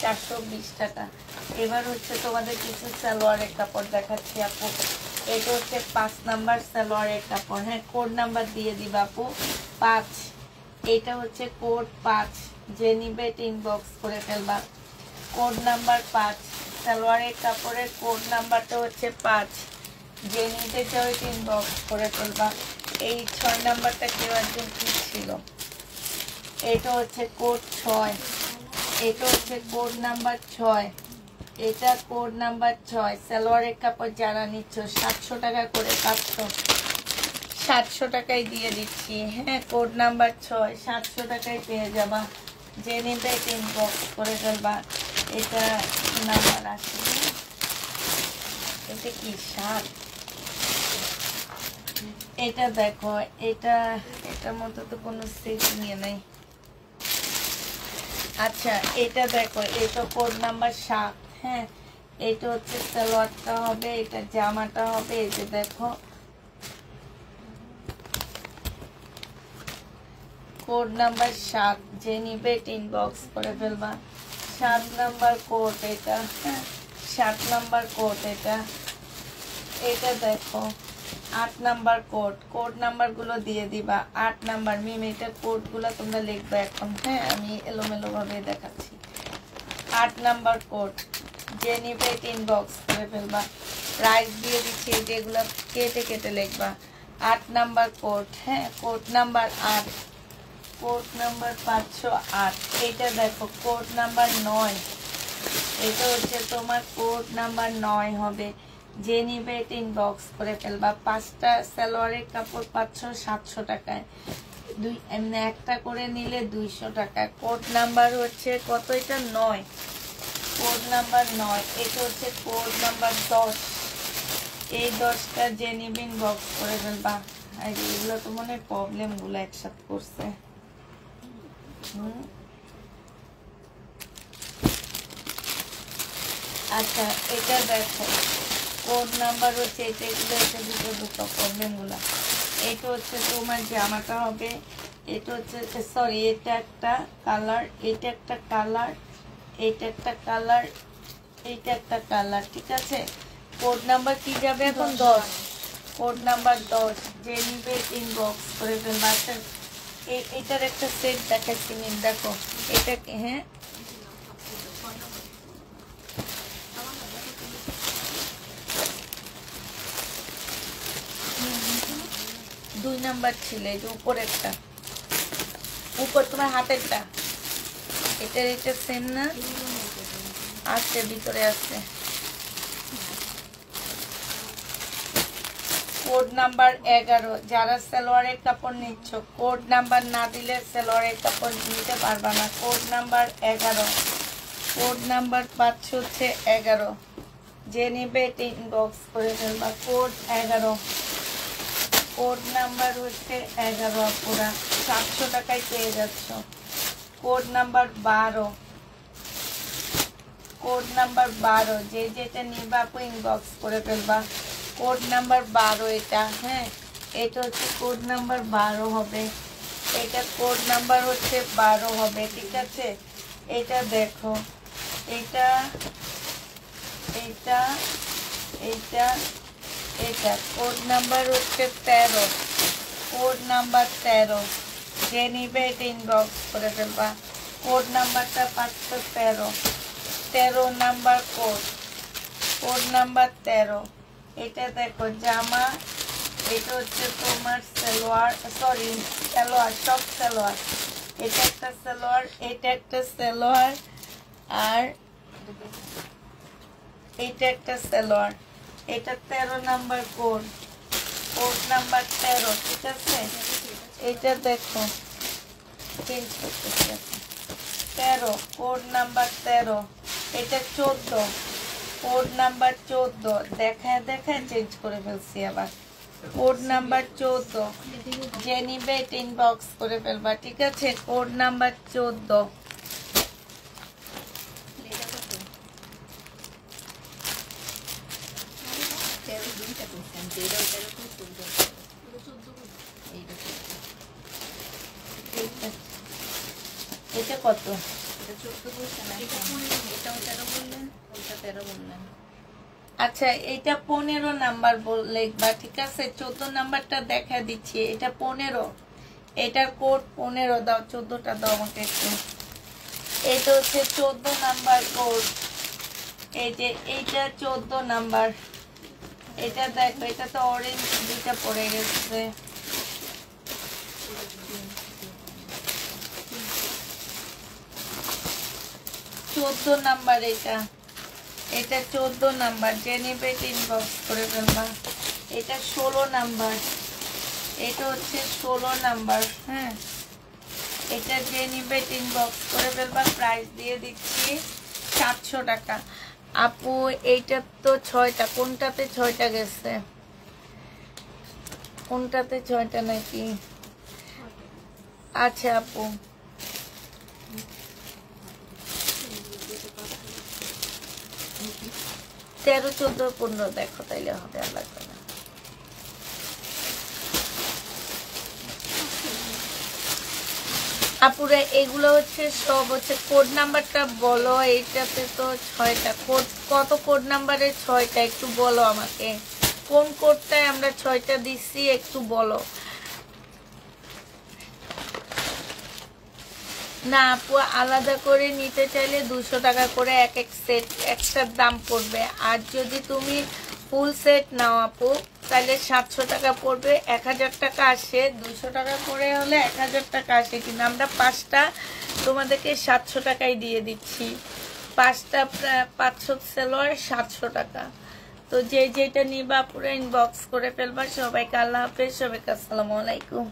A: 420 টাকা। এবার হচ্ছে তোমাদের কিছু সালোয়ারের কাপড় দেখাচ্ছি আপু। এটা হচ্ছে 5 নাম্বার সালোয়ারের কাপড়, হ্যাঁ কোড নাম্বার দিয়ে দিবা আপু 5। এটা হচ্ছে কোড 5। যে নিবে ইনবক্স করে ফেলবা। কোড নাম্বার 5 সালোয়ারের কাপড়ের কোড নাম্বারটা হচ্ছে 5। যে নিতে চাও ইনবক্স করে ফেলবা। এই 6 নাম্বারটা কেউ একজন ঠিক ছিল। এটা হচ্ছে কোড 6, এটা হচ্ছে কোড নাম্বার 6, এটা কোড নাম্বার 6। সালোয়ারের কাপড় যারা নিচ্ছ 700 টাকা করে পাচ্ছ, 700 টাকায় দিয়ে দিচ্ছি। হ্যাঁ কোড নাম্বার 6, 700 টাকায় পেয়ে যাবা। যে নিবে ইনবক্স করে ফেলবা। এটা নাম্বার আছে, এটা কি 7। এটা দেখো, এটার মতো তো কোনো সেট নিয়ে নাই। আচ্ছা এটা দেখো, এটা কোড নাম্বার 7। হ্যাঁ এটা হচ্ছে সালোয়ারটা হবে, এটা জামাটা হবে। এই যে দেখো কোড নাম্বার 7। যে নিবে ইনবক্স করে ফেলবা। 7 নাম্বার কোড এটা, হ্যাঁ 7 নাম্বার কোড এটা। এটা দেখো 8 নাম্বার কোড, কোড নাম্বারগুলো দিয়ে দিবা। 8 নাম্বার মিম, এটা কোডগুলো তোমরা লিখবে এখন, হ্যাঁ আমি এলোমেলো ভাবে দেখাচ্ছি। 8 নাম্বার কোড। যে নিবে ইনবক্স করে ফেলবা। প্রাইস দিয়ে দিচ্ছি, যেগুলো কেটে কেটে লিখবা। 8 নাম্বার কোড, হ্যাঁ কোড নাম্বার 8, কোড নাম্বার 508। এটা দেখো কোড নাম্বার 9, এটা হচ্ছে তোমার কোড নাম্বার 9 হবে। যে নিবে ইনবক্স করে ফেলবা। 5টা সালোয়ারের কাপড় পাচ্ছ 700 টাকায়, এমনি একটা করে নিলে 200 টাকা। কোড নাম্বার হচ্ছে কত, এটা 9, কোড নাম্বার 9। এটা হচ্ছে কোড নাম্বার 10, এই 10টা যে নিবে ইনবক্স করে ফেলবা। আর এগুলো তো মনে হয় প্রবলেম গুলো একসাথে করছে। আচ্ছা এটা দেখো কোড নাম্বার হচ্ছে এটা, এগুলো হচ্ছে দুটো প্রবলেম গুলা। এটা হচ্ছে তোমার জামাটা হবে, এটা হচ্ছে সরি এটা একটা কালার, এটা একটা কালার, এটা একটা কালার, এইটা একটা কালার, ঠিক আছে। কোড নাম্বার কি যাবে এখন? 10। কোড নাম্বার 10, যে নিবে ইনবক্স করে ফেলবে। আচ্ছা এটার একটা সেট দেখাচ্ছি, নিন দেখো এটা। হ্যাঁ, দুই নাম্বার ছিল, এই যে উপরেরটা, উপর তোমার হাতেরটা, এটা সেম না? আছে, ভিতরে আছে। কোড নাম্বার 11, যারা সালোয়ারের কাপড় নিচ্ছ, কোড নাম্বার না দিলে সালোয়ারের কাপড় নিতে পারবা না। কোড নাম্বার 11, কোড নাম্বার পাচ্ছ হচ্ছে 11, যে নেবে এটা ইনবক্স করে ফেলবা। কোড 11, কোড নাম্বার হচ্ছে 11, আপুরা 700 টাকায় পেয়ে যাচ্ছ। কোড নাম্বার 12, কোড নাম্বার 12, যে যেটা নিবা আপু ইনবক্স করে ফেলবা। কোড নাম্বার 12 এটা। হ্যাঁ, এটা হচ্ছে কোড নাম্বার 12 হবে, এটা কোড নাম্বার হচ্ছে 12 হবে, ঠিক আছে। এটা দেখো, এটা এটা এটা এটা কোড নাম্বার হচ্ছে 13, কোড নাম্বার 13, যে নিবে এটা ইনবক্স করে ফেলবা। কোড নাম্বারটা পাচ্ছ 13 নাম্বার কোড, কোড নাম্বার 13। এটা দেখো জামা, এটা হচ্ছে তোমার সালোয়ার, সরি সালোয়ার, সব সালোয়ার। এটা একটা সালোয়ার, এটা একটা সালোয়ার, আর এটা একটা সালোয়ার। এটা 13 নাম্বার কোড, কোড নাম্বার 13, ঠিক আছে। এটা দেখো চেঞ্জ করতেছি, 13 কোড নাম্বার 13। এটা 14 কোড নাম্বার 14, দেখায় দেখায় চেঞ্জ করে ফেলছি আবার। কোড নাম্বার 14, যে নিবে এটা ইনবক্স করে ফেলবা, ঠিক আছে। Code number 14। এটা কত? আচ্ছা এটা 15 নাম্বার লিখবা, ঠিক আছে। 14 নাম্বারটা দেখা দিচ্ছি, এটা 15, এটার কোড 15 দাও, 14টা দাও আমাকে একটু। এটা হচ্ছে 14 নাম্বার কোড, এই যে এইটা 14 নাম্বার। এটা দেখো, এটা তো অরেঞ্জ দুইটা পড়ে গেছে। চোদ্দ নাম্বার এটা, এটা 14 নাম্বার, যে নিবে ইনবক্স করে ফেলবা। এটা 16 নাম্বার, এটা হচ্ছে 16 নাম্বার। হ্যাঁ, এটা যে নিবে ইনবক্স করে ফেলবা। প্রাইস দিয়ে দিচ্ছি 700 টাকা। আপু এইটা তো 6টা, কোনটাতে 6টা গেছে? কোনটাতে 6টা নাকি? আচ্ছা আপু, তেরো 14 15 দেখো, তাইলে হবে, আর লাগবে না। আপুরা এগুলো হচ্ছে সব হচ্ছে কোড নাম্বারটা বলো। এইটাতে তো 6টা কোড, কত কোড নাম্বারে 6টা একটু বলো আমাকে, কোন কোডটায় আমরা 6টা দিচ্ছি একটু বলো। না আপু, আলাদা করে নিতে চাইলে 200 টাকা করে এক এক সেট একটার দাম পড়বে। আর যদি তুমি ফুল সেট নাও আপু, তাহলে 700 টাকা পড়বে, 1000 টাকা আসে। 200 টাকা করে হলে 1000 টাকা আসে, কিন্তু আমরা 5টা তোমাদেরকে 700 টাকায় দিয়ে দিচ্ছি। 5টা 500 সালোয়ার 700 টাকা। তো যে যেটা নিবা পুরো ইনবক্স করে ফেলবা। সবাইকে আল্লাহ হাফেজ, সবাইকে আসসালামু আলাইকুম।